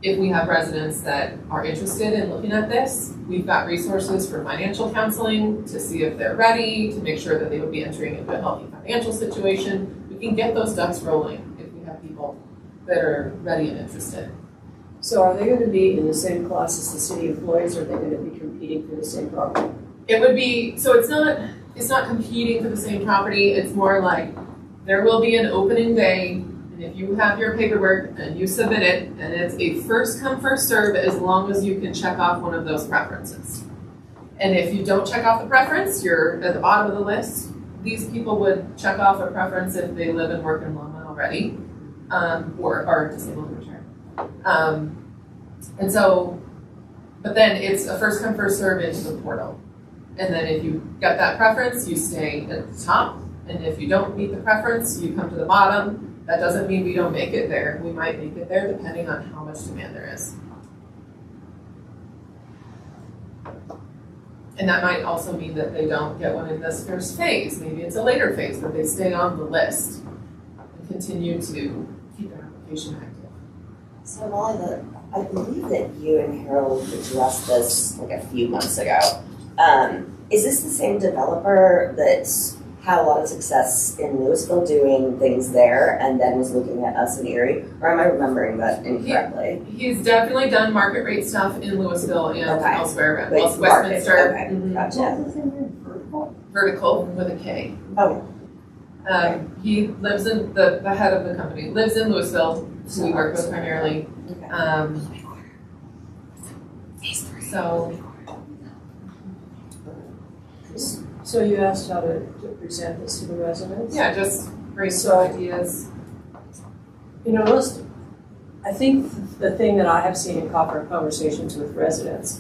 if we have residents that are interested in looking at this, we've got resources for financial counseling to see if they're ready, to make sure that they would be entering into a healthy financial situation. We can get those ducks rolling if we have people that are ready and interested. So are they going to be in the same class as the city employees, or are they going to be competing for the same property? It would be, so it's not competing for the same property, it's more like there will be an opening day. And if you have your paperwork and you submit it, and it's a first come, first serve, as long as you can check off one of those preferences. And if you don't check off the preference, you're at the bottom of the list. These people would check off a preference if they live and work in Longmont already, or are disabled and retired. And so, but then it's a first come, first serve into the portal. And then if you get that preference, you stay at the top. And if you don't meet the preference, you come to the bottom. That doesn't mean we don't make it there. We might make it there depending on how much demand there is. And that might also mean that they don't get one in this first phase. Maybe it's a later phase, but they stay on the list and continue to keep their application active. So Molly, I believe that you and Harold addressed this like a few months ago. Is this the same developer that's had a lot of success in Louisville doing things there and then was looking at us in Erie? Or am I remembering that incorrectly? He's definitely done market rate stuff in Louisville and Okay. elsewhere, Like well, market, Westminster. okay, Mhm. gotcha. Vertical with a K. Okay. He lives in, the head of the company, lives in Louisville, who we work with primarily. Okay. So you asked how to present this to the residents? Yeah, just brainstorm ideas. You know, I think the thing that I have seen in conversations with residents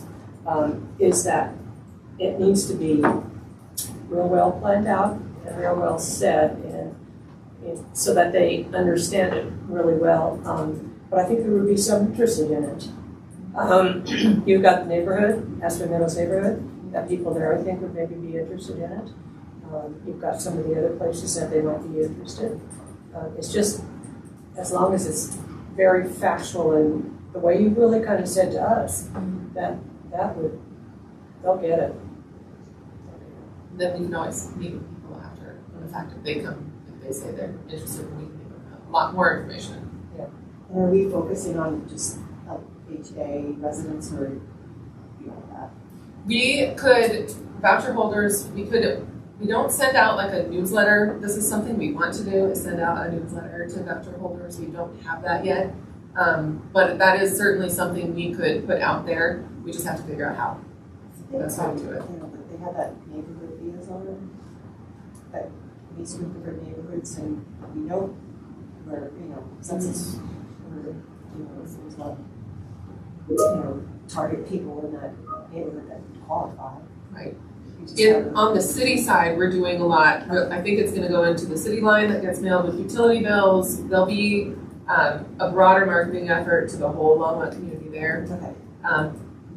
is that it needs to be real well planned out and real well said, and so that they understand it really well. But I think there would be some interested in it. You've got the neighborhood, Aspen Meadows neighborhood, that people there I think would maybe be interested in it. You've got some of the other places that they might be interested. It's just, as long as it's very factual and the way you really kind of said to us, they'll get it. Then we can always meet with people after the fact if they come, if they say they're interested, we can give them a lot more information. And are we focusing on just LHA residents or beyond that? We could, voucher holders, we don't send out like a newsletter. This is something we want to do, is send out a newsletter to voucher holders. We don't have that yet. But that is certainly something we could put out there. We just have to figure out how. That's how we do it. You know, they have that neighborhood liaison that meets with different neighborhoods, and we know where, census, there's a target people in that neighborhood that qualify. Right. We just have On the city side, we're doing a lot. I think it's gonna go into the city line that gets mailed with utility bills. There'll be a broader marketing effort to the whole Longmont community there. Okay.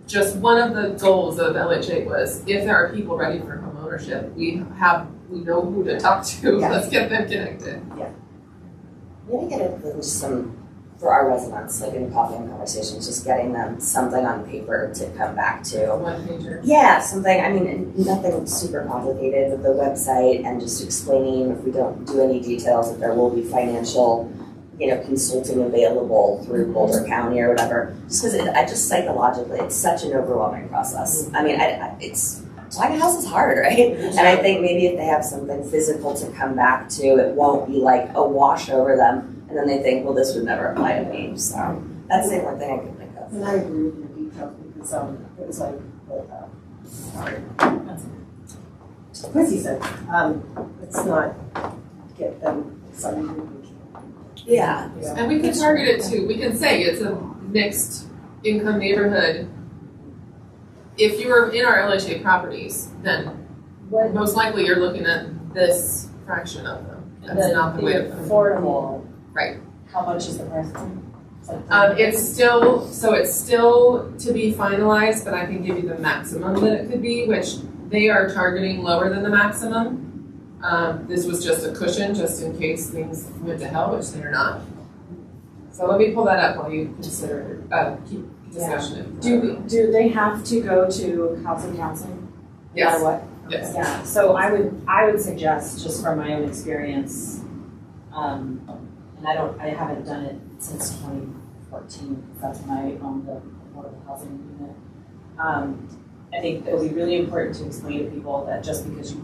Just one of the goals of LHA was, if there are people ready for home ownership, we know who to talk to. Yeah. Let's get them connected. Maybe get it some, for our residents, like in coffee and conversations, just getting them something on paper to come back to. One pager. Yeah, something, I mean, nothing super complicated with the website and just explaining if we don't do any details, if there will be financial, consulting available through Boulder County or whatever. Just because I just psychologically, it's such an overwhelming process. I mean, buying a house is hard, right? And I think maybe if they have something physical to come back to, it won't be like a wash over them, and then they think, well, this would never apply to me. So that's the only thing I can think of. And I agree with your details because it was like what Quincy said. Let's not get them something we can't. Yeah. And we can target it too. We can say it's a mixed income neighborhood. If you're in our LHA properties, then most likely you're looking at this fraction of them. That's not the way to put it. Affordable. Right. How much is the price? It's still to be finalized, but I can give you the maximum that it could be, which they are targeting lower than the maximum. This was just a cushion, just in case things went to hell, which they're not. So let me pull that up while you consider, keep discussion. Do they have to go to housing counseling? Yes. No matter what? Yes. Yeah, so I would suggest, just from my own experience, and I haven't done it since 2014, that's when I owned the affordable housing unit. I think it would be really important to explain to people that just because you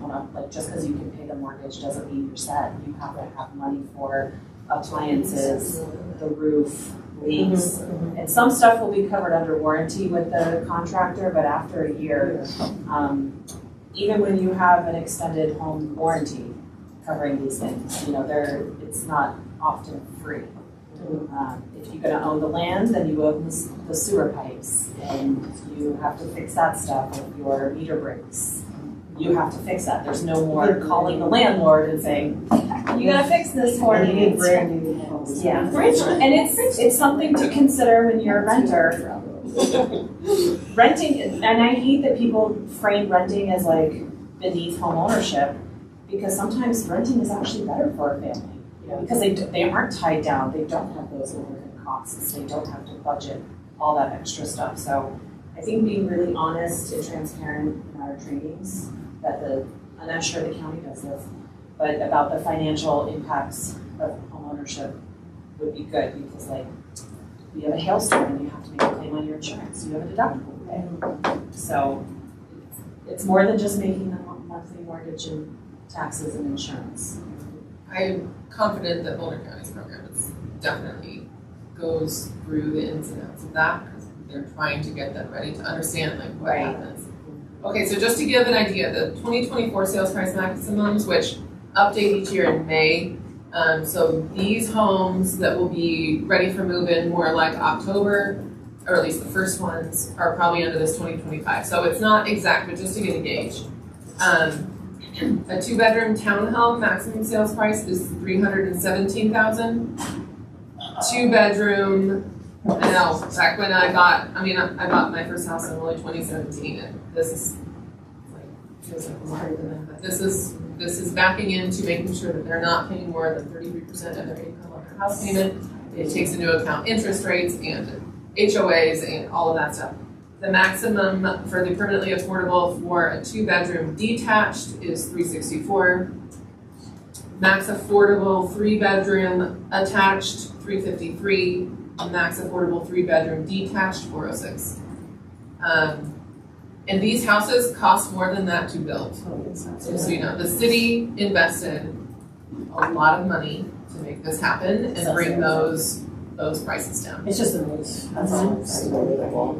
just because you can pay the mortgage doesn't mean you're set. You have to have money for appliances, the roof, leaks, and some stuff will be covered under warranty with the contractor, but after a year, even when you have an extended home warranty covering these things, it's not often free. If you're gonna own the land, then you own the sewer pipes, and you have to fix that stuff if your meter breaks. you have to fix that. There's no more calling the landlord and saying, you gotta fix this for And you me. need brand new homes. Yeah, and it's something to consider when you're a renter. Renting, and I hate that people frame renting as like beneath home ownership, because sometimes renting is actually better for a family. Because they aren't tied down, they don't have those overhead costs, they don't have to budget all that extra stuff. So I think being really honest and transparent in our trainings, and I'm sure the county does this, but about the financial impacts of home ownership would be good, because like, you have a hailstorm and you have to make a claim on your insurance, you have a deductible to pay. So it's more than just making the monthly mortgage and taxes and insurance. I'm confident that Boulder County's program definitely goes through the ins and outs of that, because they're trying to get them ready to understand like what happens. Okay, so just to give an idea, the 2024 sales price maximums, which update each year in May. So these homes that will be ready for move-in more like October, or at least the first ones, are probably under this 2025. So it's not exact, but just to get a gauge. A 2-bedroom townhome maximum sales price is $317,000. 2-bedroom, I know, back when I bought my first house in only 2017, and this is feels like longer than that, but this is backing into making sure that they're not paying more than 33% of their income on their house payment. It takes into account interest rates and HOAs and all of that stuff. The maximum for the permanently affordable for a 2-bedroom detached is $364. Max affordable 3-bedroom attached $353. Max affordable 3-bedroom detached $406. And these houses cost more than that to build. So you know, the city invested a lot of money to make this happen and bring those prices down. It's just amazing. That's all. It's unbelievable.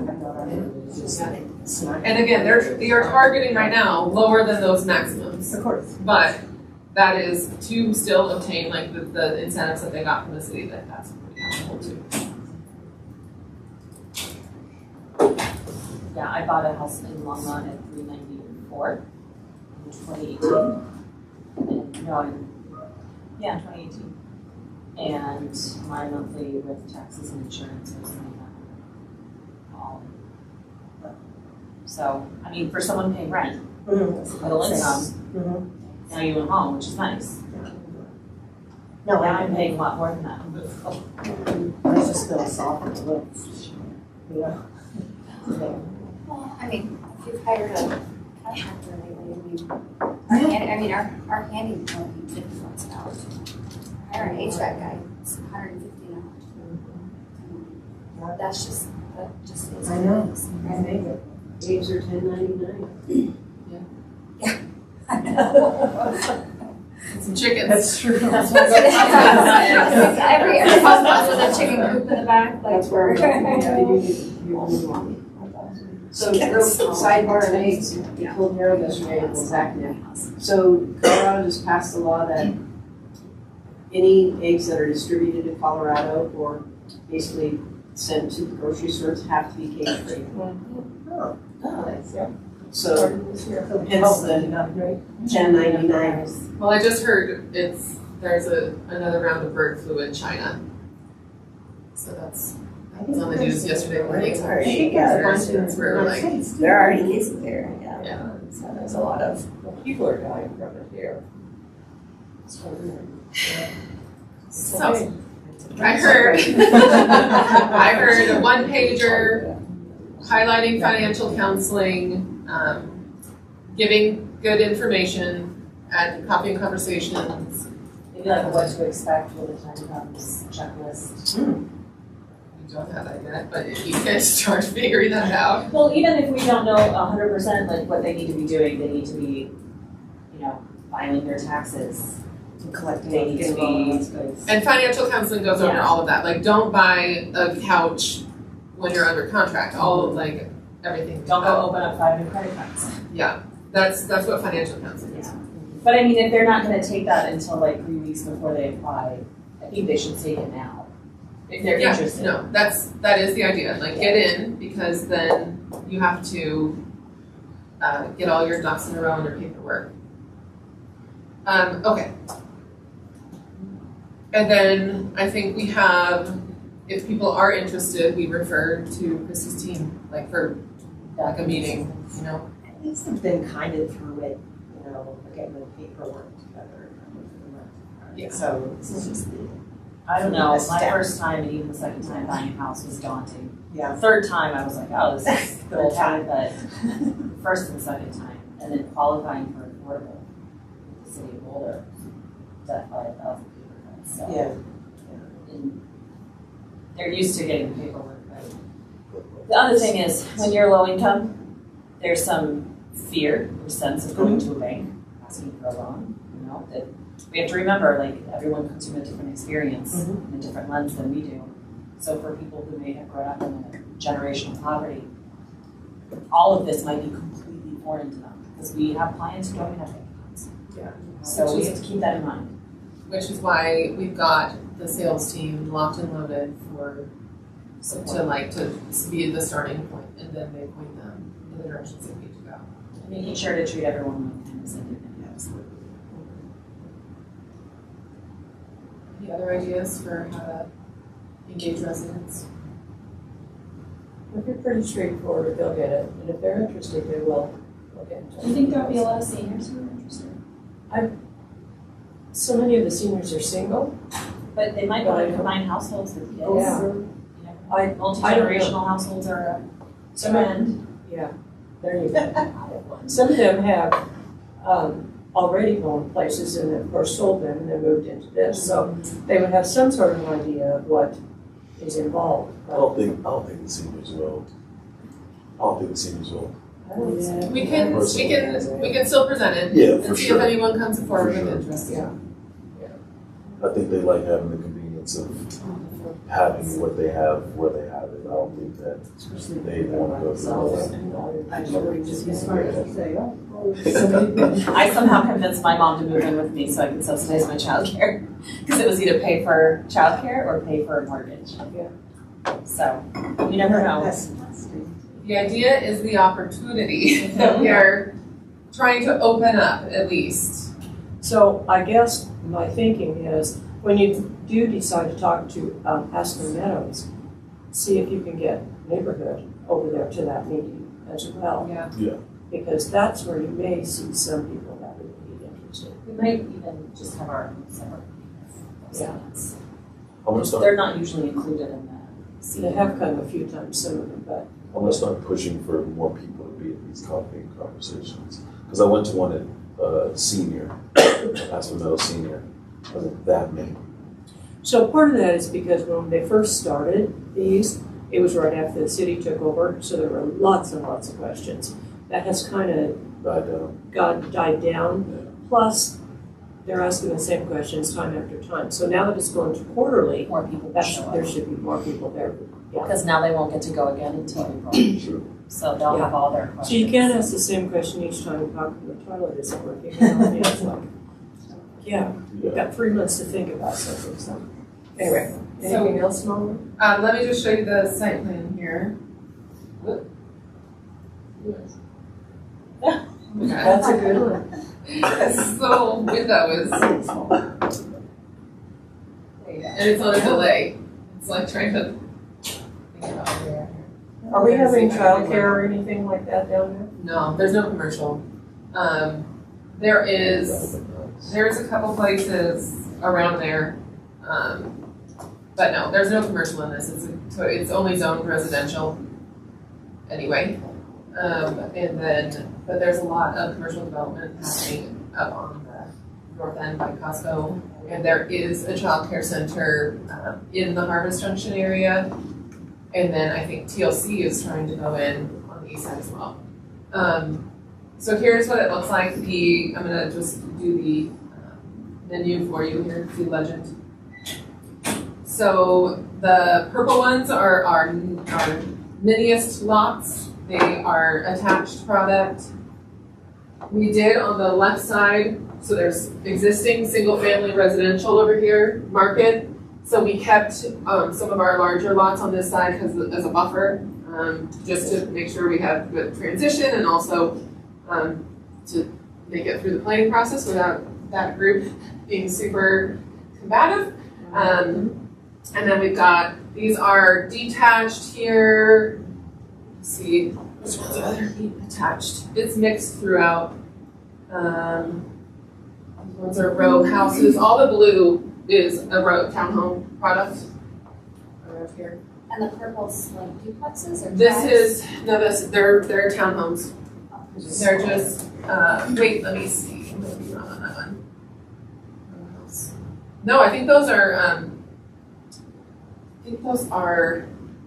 And again, they are targeting right now lower than those maximums. Of course. But that is to still obtain like the incentives that they got from the city, that's pretty helpful too. Yeah, I bought a house in Longmont at $394 in 2018. And, 2018. And my monthly with taxes and insurance was all. So, I mean, for someone paying rent, middle income, now you own a home, which is nice. No, Now I'm paying a lot more than that. That's just philosophical. Yeah. Well, I mean, if you've hired a contractor lately, our handyman did once an hour. Hire an HVAC guy, it's $150 an hour. That just is. I know. I make it. Waves are $10.99. Yeah. I know. Some chickens. That's true. That's what every house with a chicken coop in the back, like That's where So, real sidebar on eggs, we told Harold yesterday it was active. So, Colorado just passed the law that any eggs that are distributed in Colorado or basically sent to the grocery stores have to be cage free. So, hence the $10.99. Well, I just heard there's another round of bird flu in China. So that's on the news yesterday morning. They're already cases there, yeah. Yeah. So there's a lot of. People are dying from it here. So I heard a 1-pager highlighting financial counseling, giving good information, copying conversations. Maybe like a what to expect when the time comes checklist. We don't have that yet, but if you can start figuring that out. Well, even if we don't know 100% like what they need to be doing, they need to be, filing their taxes. Collecting. They need to be. And financial counseling goes over Yeah. all of that. Like, don't buy a couch when you're under contract. All of everything. Don't go open up 5 new credit cards. Yeah, that's what financial counseling is. Yeah. But I mean, if they're not going to take that until 3 weeks before they apply, I think they should take it now. If they're interested. No, that is the idea. Like, get in, because then you have to get all your ducks in a row in your paperwork. Okay. And then I think we have, if people are interested, we refer to Chrissy's team, like for like a meeting, you know? At least have been kind of through it, you know, getting the paperwork together. Yeah. So this is just the. I don't know, This my step. first time and even the second time buying a house was daunting. Yeah. Third time I was like, oh, this is Third time. but first and second time, and then qualifying for affordable, the city of Boulder, that 5,000 paper cuts, so. Yeah. And they're used to getting the paperwork right. The other thing is, when you're low income, there's some fear or sense of going to a bank, asking for a loan, you know, that we have to remember, like, everyone comes from a different experience and a different lens than we do. So for people who may have grown up in a generational poverty, all of this might be completely foreign to them, because we have clients who don't even have bank accounts. Yeah. So we have to keep that in mind. Which is why we've got the sales team locked and loaded for, to be the starting point, and then they point them in the directions they need to go. And making sure to treat everyone with kindness and dignity. Any other ideas for how to engage residents? If you're pretty straightforward, they'll get it, and if they're interested, they will get in touch. Do you think there'll be a lot of seniors who are interested? So many of the seniors are single. But they might want to combine households with kids. Yeah. You I- know, multi-generational households are a trend. Yeah, there you go. Some of them have already owned places and of course sold them and then moved into this, so they would have some sort of idea of what is involved. I don't think the seniors will. We can still present it. Yeah, And for see sure. if anyone comes forward For with sure. interest. Yeah. I think they like having the convenience of having what they have where they have it. I don't think that they want to go through all that. I'm sure we just be smart to say, oh. I somehow convinced my mom to move in with me so I could subsidize my childcare. Because it was either pay for childcare or pay for a mortgage. Yeah. So, you never know. That's The idea is the opportunity that we are trying to open up at least. So I guess my thinking is, when you do decide to talk to Aspen Meadows, see if you can get neighborhood over there to that meeting as well. Yeah. Because that's where you may see some people that would be interested. We might even just have our own separate Yeah. meetings. I'm gonna start. They're not usually included in the They have come a few times, some of them, but I'm gonna start pushing for more people to be at these coffee conversations. Because I went to one at senior, Aspen Meadows Senior. Wasn't that many. so part of that is because when they first started these, it was right after the city took over, so there were lots and lots of questions. That has kind of died down. Plus, they're asking the same questions time after time. So now that it's going to quarterly, more people that show up. there should be more people there. Yeah. Because now they won't get to go again until April. Sure. So they'll have all their questions. So you can't ask the same question each time how come the toilet isn't working. You know, it's like, yeah, you've got 3 months to think about something. So anyway, anything else, Molly? Let me just show you the site plan here. That's a good one. This little window is, and it's on a delay. It's like trying to think about where. Are we having childcare or anything like that down there? No, there's no commercial. There's a couple places around there, but no, there's no commercial in this. It's only zoned residential anyway. But there's a lot of commercial development happening up on the north end by Costco. And there is a childcare center in the Harvest Junction area. And then I think TLC is trying to go in on the east side as well. So here's what it looks like. I'm gonna just do the menu for you here, the legend. So the purple ones are our miniest lots. They are attached product. We did on the left side, so there's existing single-family residential over here, market. So we kept some of our larger lots on this side as a buffer, just to make sure we have good transition and also to make it through the planning process without that group being super combative. And then we've got, these are detached here. Let's see, which ones are there attached? It's mixed throughout. These ones are row houses. All the blue is a row townhome product. Right here. And the purple's like duplexes or They're townhomes. They're just, wait, let me see. I'm gonna be wrong on that one. No, I think those are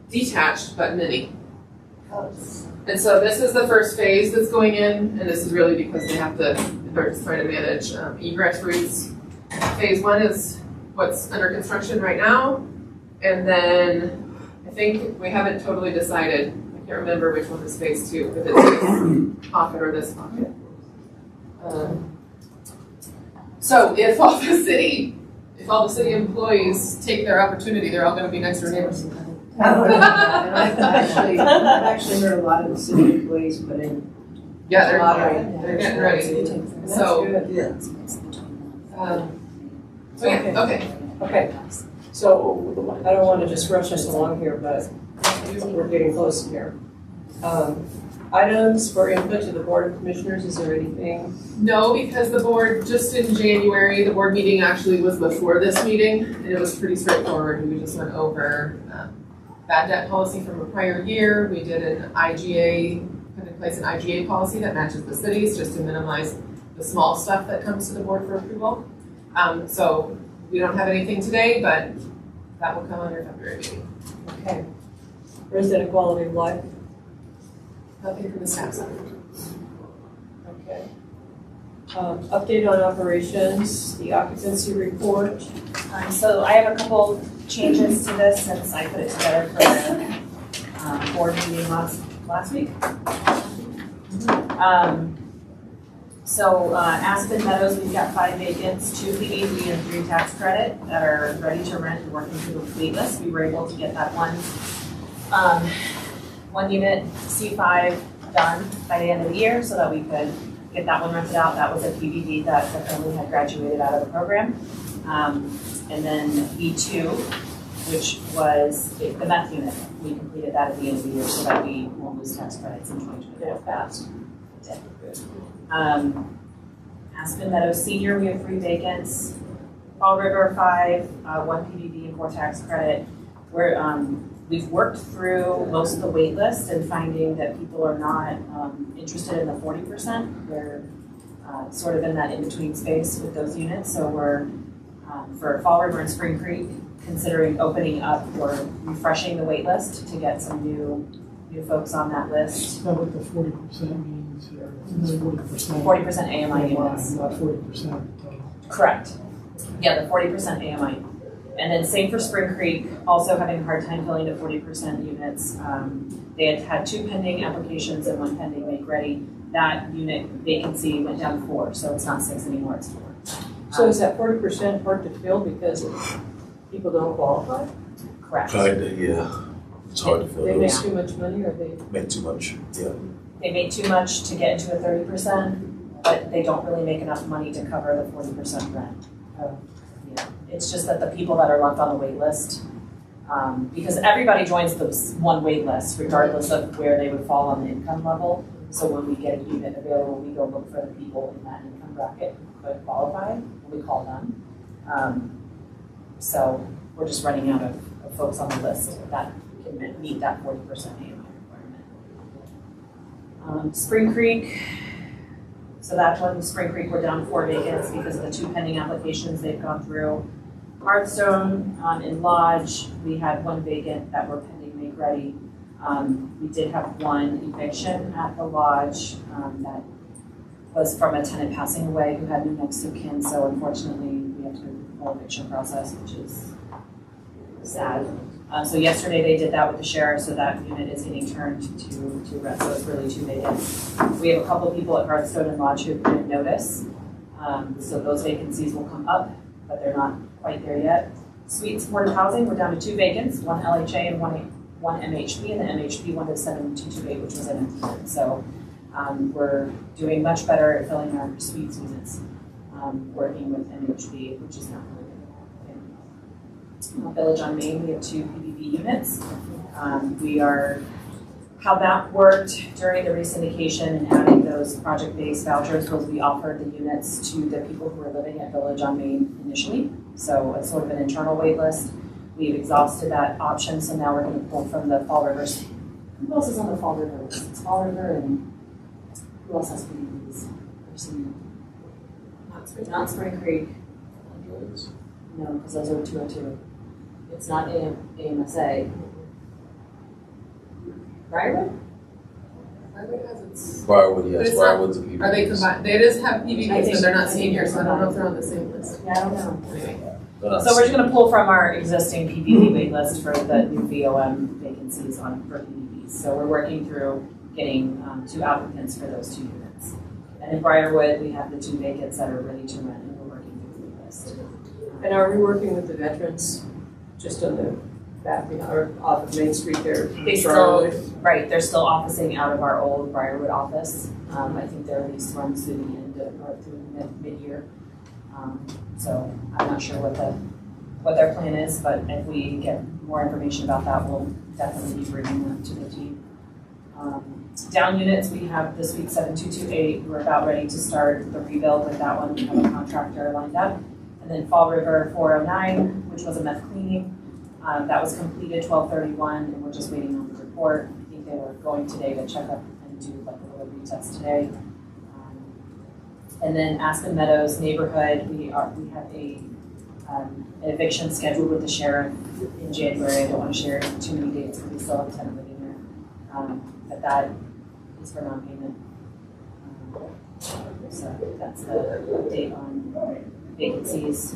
detached but mini. And so this is the first phase that's going in, and this is really because they're just trying to manage egress routes. Phase 1 is what's under construction right now, and then I think we haven't totally decided. I can't remember which one is phase 2, if it's this pocket or this pocket. So if all the city employees take their opportunity, they're all going to be next door neighbors. And I've actually heard a lot of the city employees put in. Yeah, they're getting ready. So, Okay, so I don't want to just rush us along here, but we're getting close here. Items for input to the Board of Commissioners, is there anything? No, because the board, just in January, the board meeting actually was before this meeting, and it was pretty straightforward. We just went over bad debt policy from a prior year. We did an IGA, put in place an IGA policy that matches the cities, just to minimize the small stuff that comes to the board for approval. So we don't have anything today, but that will come on your February meeting. Okay. Resident quality of life? Nothing from the staff side. Okay. Update on operations, the occupancy report. So I have a couple changes to this since I put it together for the board meeting last week. So Aspen Meadows, we've got 5 vacants, 2 PDD and 3 tax credit that are ready to rent and working through the wait list. We were able to get that one unit C5 done by the end of the year so that we could get that one rented out. That was a PDD that the family had graduated out of the program. And then B2, which was the meth unit. We completed that at the end of the year so that we won't lose tax credits in 2024 fast. Aspen Meadows Senior, we have 3 vacants. Fall River 5, 1 PDD and 4 tax credit. We've worked through most of the wait list and finding that people are not interested in the 40%. They're sort of in that in-between space with those units. So we're, for Fall River and Spring Creek, considering opening up or refreshing the wait list to get some new folks on that list. Is that what the 40% means here? It's 40%. 40% AMI units. Not 40%. Correct. Yeah, the 40% AMI. And then same for Spring Creek, also having a hard time filling the 40% units. They had 2 pending applications and 1 pending make ready. That unit vacancy went down to 4, so it's not 6 anymore, it's 4. So is that 40% hard to fill because people don't qualify? Correct. Kinda, yeah. It's hard to fill They make those. too much money or they? Make too much, yeah. They make too much to get into a 30%, but they don't really make enough money to cover the 40% rent. Yeah. It's just that the people that are left on the wait list, because everybody joins the one wait list regardless of where they would fall on the income level. So when we get a unit available, we go look for the people in that income bracket who could qualify, and we call them. So we're just running out of folks on the list that can meet that 40% AMI requirement. Spring Creek, so that one, Spring Creek, we're down 4 vacants because of the 2 pending applications they've gone through. Hearthstone in Lodge, we had 1 vacant that were pending make ready. We did have 1 eviction at the Lodge that was from a tenant passing away who had no next of kin, so unfortunately we have to go through the full eviction process, which is sad. So yesterday they did that with the sheriff, so that unit is getting turned to rent, so it's really 2 vacant. We have a couple people at Hearthstone and Lodge who have given notice, so those vacancies will come up, but they're not quite there yet. Suite supportive housing, we're down to 2 vacants, 1 LHA and one MHP, and the MHP one is 7228, which was an empty unit. So We're doing much better at filling our suites units, working with NHB, which is not really good. Village on Main, we have 2 PBB units. How that worked during the resyndication and adding those project-based vouchers was we offered the units to the people who were living at Village on Main initially. So it's sort of an internal wait list. We've exhausted that option, so now we're going to pull from the Fall Rivers. Who else is on the Fall River list? It's Fall River and who else has PBBs? Not Spring Creek. No, because those are 202. It's not AMSA. Briarwood? Briarwood has its. Briarwood, But yes, it's Briarwood's a PBB. Are they combined? They just have I PBBs, think- but they're I not think seniors, so I don't know if they're they're on the same list. Yeah, I don't know. Anyway. So we're just gonna pull from our existing PBB wait list for the new VOM vacancies for PBBs. So we're working through getting 2 applicants for those 2 units. And in Briarwood, we have the 2 vacants that are ready to rent, and we're working through the wait list. And are we working with the veterans just on the back, or off of Main Street there? They still, right, they're still officing out of our old Briarwood office. I think their lease runs through the end of, or through mid-year. So I'm not sure what their plan is, but if we get more information about that, we'll definitely be bringing them to the team. Down units, we have this week 7228. We're about ready to start the rebuild with that one. We have a contractor lined up. And then Fall River 409, which was a meth cleaning. That was completed 12/31, and we're just waiting on the report. I think they were going today to check up and do like a little retest today. And then Aspen Meadows neighborhood, we have an eviction scheduled with the sheriff in January. I don't want to share too many dates because we still have a tenant living there. But that is for non-payment. So that's the update on vacancies.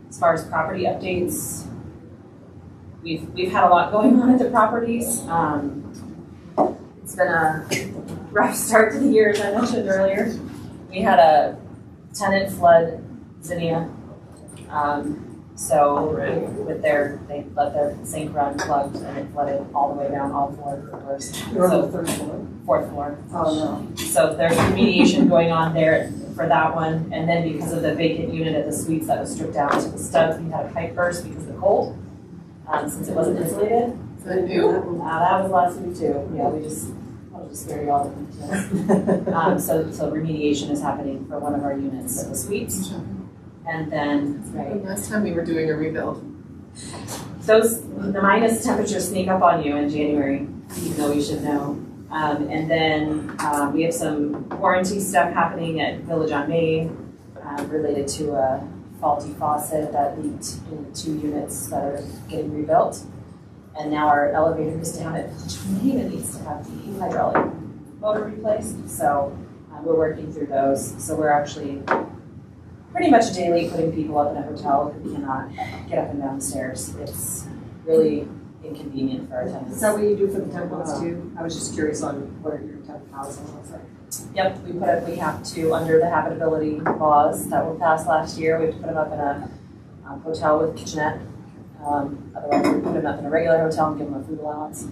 As far as property updates, we've had a lot going on at the properties. It's been a rough start to the year, as I mentioned earlier. We had a tenant flood Zinnia. So with they let their sink run plugged and it flooded all the way down all 4 floors. You're So on the 3rd floor? 4th floor. Oh, no. So there's remediation going on there for that one. And then because of the vacant unit at the suites that was stripped down to the studs, we had a pipe burst because of the cold. Since it wasn't insulated. Is that new? That was last week too. Yeah, I'll just spare you all the details. So remediation is happening for one of our units at the suites. And then, right. Last time we were doing a rebuild. The minus temperatures sneak up on you in January, even though we should know. And then we have some warranty stuff happening at Village on Main related to a faulty faucet that leaked in 2 units that are getting rebuilt. And now our elevator is down at Village on Main and needs to have the hydraulic motor replaced. So we're working through those. So we're actually pretty much daily putting people up in a hotel who cannot get up and down the stairs. It's really inconvenient for our tenants. Is that what you do for the temples too? I was just curious on what your temp housing looks like. Yep, we have to, under the habitability laws that were passed last year, we have to put them up in a hotel with kitchenette. Otherwise, we put them up in a regular hotel and give them a food allowance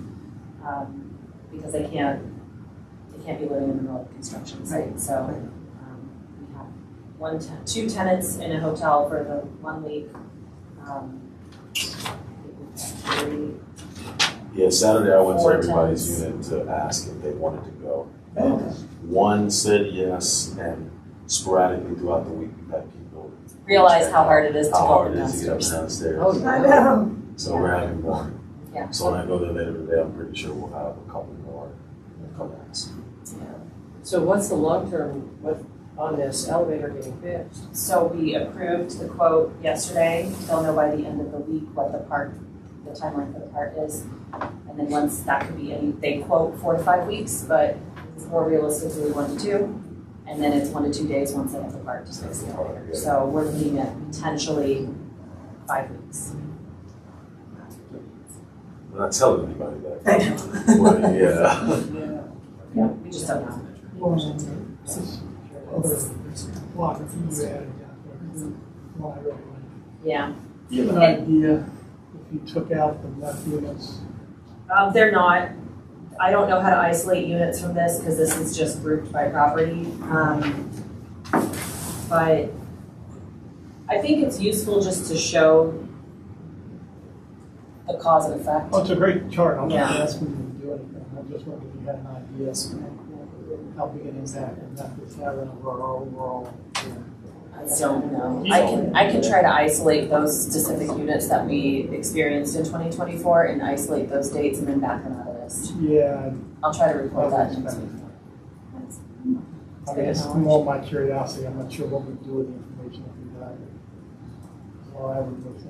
because they can't be living in the middle of a construction site. So we have 2 tenants in a hotel for the 1 week. Yeah, Saturday I went to 4 everybody's tenants. unit to ask if they wanted to go. And one said yes, and sporadically throughout the week we've had people Realize how hard it is to how go hard up it and is to get up and downstairs. downstairs. I know. So we're having more. Yeah. So when I go there later today, I'm pretty sure we'll have a couple more comments. So what's the long term on this elevator getting fixed? So we approved the quote yesterday. They'll know by the end of the week what the timeline for the part is. And then once that could be they quote 4 to 5 weeks, but it's more realistically 1 to 2. And then it's 1 to 2 days once they have the part to fix the elevator. So we're looking at potentially 5 weeks. I'm not telling anybody that. I know. But yeah. Yeah, we just don't know. Block of fees added down there. Yeah. Do you have an idea if you took out the left units? They're not I don't know how to isolate units from this because this is just grouped by property. But I think it's useful just to show the cause and effect. Oh, it's a great chart. I'm not Yeah. asking you to do anything. I just wondered if you had an idea of how big an impact that is having over our overall. I don't know. I can try to isolate those specific units that we experienced in 2024 and isolate those dates and then back them out of this. Yeah, I'll try to report that next week. I mean, it's more my curiosity. I'm not sure what we do with the information if we got it. So I would look at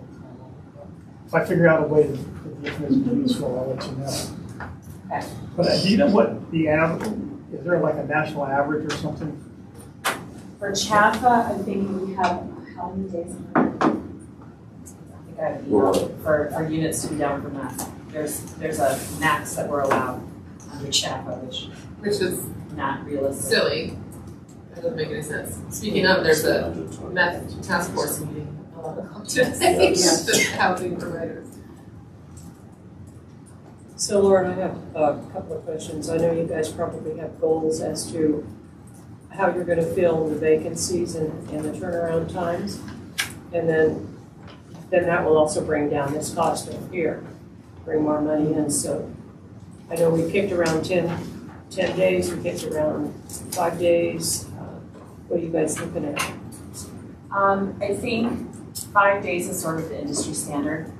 if I figure out a way that the information is useful, I'll let you know. Okay. But do you know what the average, is there like a national average or something? For Chafa, I think we have, how many days? I think I have an email for units to be down for max. There's a max that we're allowed under Chafa, which is not realistic. silly. That doesn't make any sense. Speaking of, there's a meth task force meeting at 11 o'clock today with the housing providers. So Lauren, I have a couple of questions. I know you guys probably have goals as to how you're gonna fill the vacancies and the turnaround times. And then that will also bring down this cost over here, bring more money in. So I know we kicked around 10 days, we kicked around 5 days. What are you guys looking at? I think 5 days is sort of the industry standard.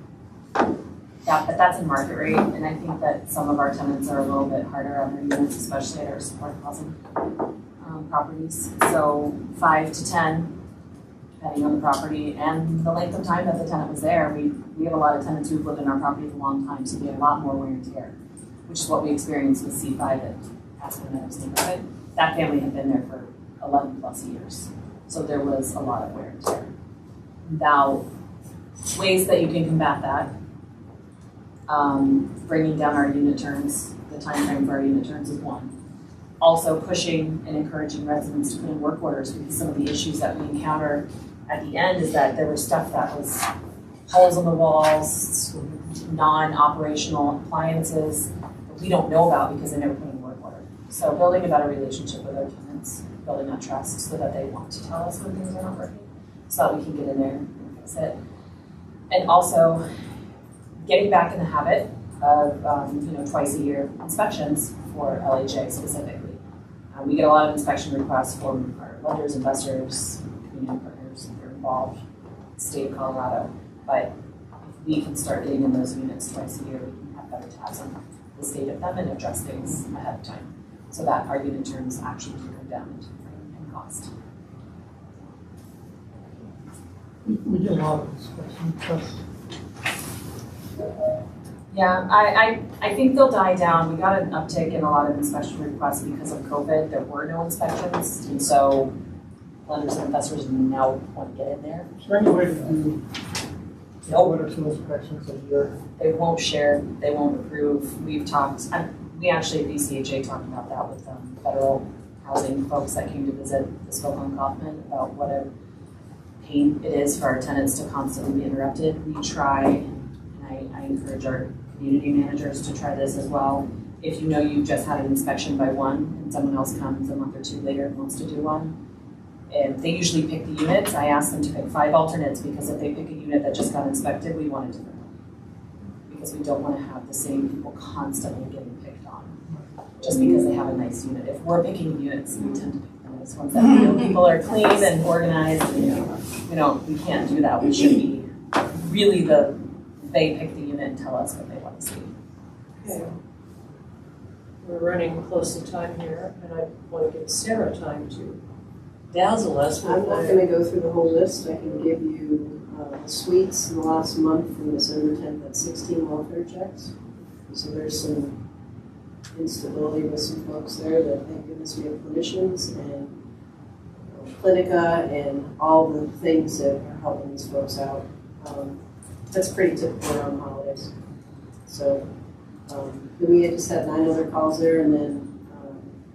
Yeah, but that's in market rate, and I think that some of our tenants are a little bit harder on their units, especially at our supported housing properties. So 5 to 10, depending on the property and the length of time that the tenant was there. We have a lot of tenants who've lived in our property for a long time, so we have a lot more wear and tear, which is what we experienced with C5 at Aspen Meadows neighborhood. That family had been there for 11 plus years, so there was a lot of wear and tear. Now, ways that you can combat that. Bringing down our unit terms, the time frame for our unit terms is one. Also pushing and encouraging residents to put in work orders, because some of the issues that we encounter at the end is that there was stuff that was holes in the walls, non-operational appliances that we don't know about because they never put in a work order. So building a better relationship with our tenants, building that trust so that they want to tell us when things are not working, so that we can get in there and fix it. And also getting back in the habit of twice a year inspections for LHA specifically. We get a lot of inspection requests from our lenders, investors, community partners that are involved, state of Colorado. But if we can start getting in those units twice a year, we can have better tabs on the state of them and address things ahead of time, so that our unit terms actually can come down in cost. We get a lot of inspection requests. Yeah, I think they'll die down. We got an uptick in a lot of inspection requests because of COVID. There were no inspections, and so lenders and investors now want to get in there. Is there any way to do one or two inspections a year? They won't share, they won't approve. We've talked, we actually at BCHA talked about that with federal housing folks that came to visit the spoke on Kaufman about what a pain it is for our tenants to constantly be interrupted. We try, and I encourage our community managers to try this as well. If you know you've just had an inspection by one and someone else comes a month or two later and wants to do one, and they usually pick the units. I ask them to pick 5 alternates, because if they pick a unit that just got inspected, we want a different one. Because we don't want to have the same people constantly getting picked on just because they have a nice unit. If we're picking units, we tend to pick the nice ones that we know people are clean and organized, and we can't do that. We should be really they pick the unit and tell us what they want to see. Okay. We're running close to time here, and I want to give Sarah time to dazzle us with I'm not going to go through the whole list. I can give you the suites in the last month from December 10th at 16 welfare checks. So there's some instability with some folks there that thank goodness we have clinicians and Clinica and all the things that are helping these folks out. That's pretty typical around holidays. So we had just had 9 other calls there, and then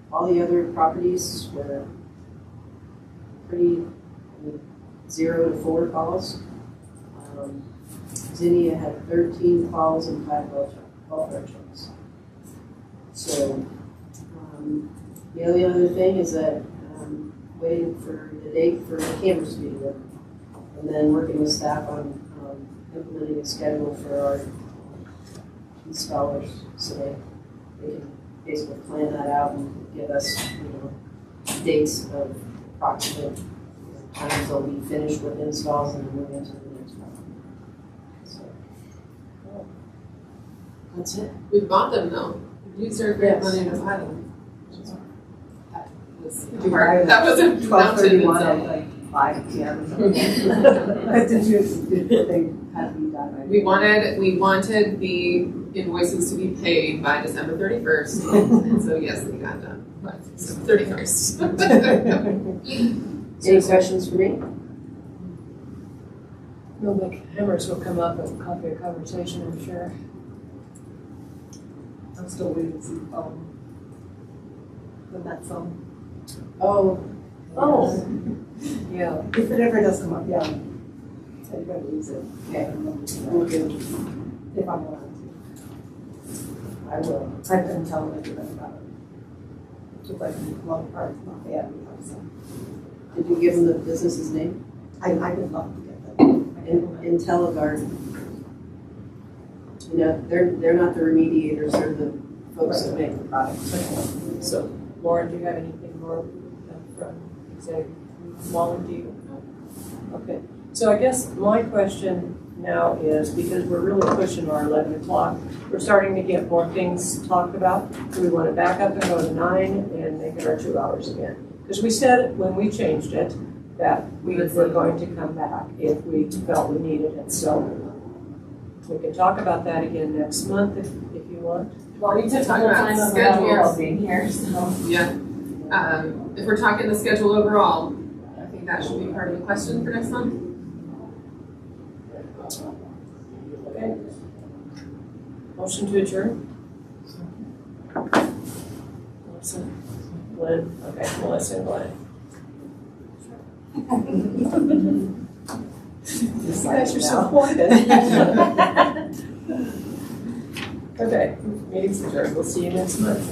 all the other properties were pretty 0 to 4 calls. Zinnia had 13 calls and 5 welfare checks. So, the only other thing is that, waiting for the date for the cameras to be delivered. And then working with staff on, implementing a schedule for our installers, so they can basically plan that out and give us, dates of approximate times they'll be finished with installs and then move into the next one. So, that's it. We bought them though. We used our grant money to buy them. That was a mountain itself. Like 5 p.m. or something. Did they have to be done? We wanted the invoices to be paid by December 31st, and so yes, they got done by December 31st. Any questions for me? No, the cameras will come up and copy a conversation, I'm sure. I'm still waiting to see the Met phone. Oh. Yeah. If it ever does come up, yeah. So you're going to use it. Okay. We'll do it if I'm allowed to. I will. I've been telling everybody about it. Just like long part, Lafayette, so. Did you give them the business's name? I would love to get that. IntelliGuard. They're not the remediators, they're the folks that make the product. So, Lauren, do you have anything more from executive? Molly, do you? No. Okay. So I guess my question now is, because we're really pushing our 11 o'clock, we're starting to get more things talked about. Do we want to back up and go to 9 and make it our 2 hours again? Because we said when we changed it that we were going to come back if we felt we needed it. So we can talk about that again next month if you want. Well, we took the Talk whole about time of schedules. Harold being here, so. Yeah. If we're talking the schedule overall, I think that should be part of the question for next month. Okay. Motion to adjourn? Melissa? Glenn? Okay, Melissa and Glenn. You guys are so quiet. Okay, meeting's adjourned. We'll see you next month.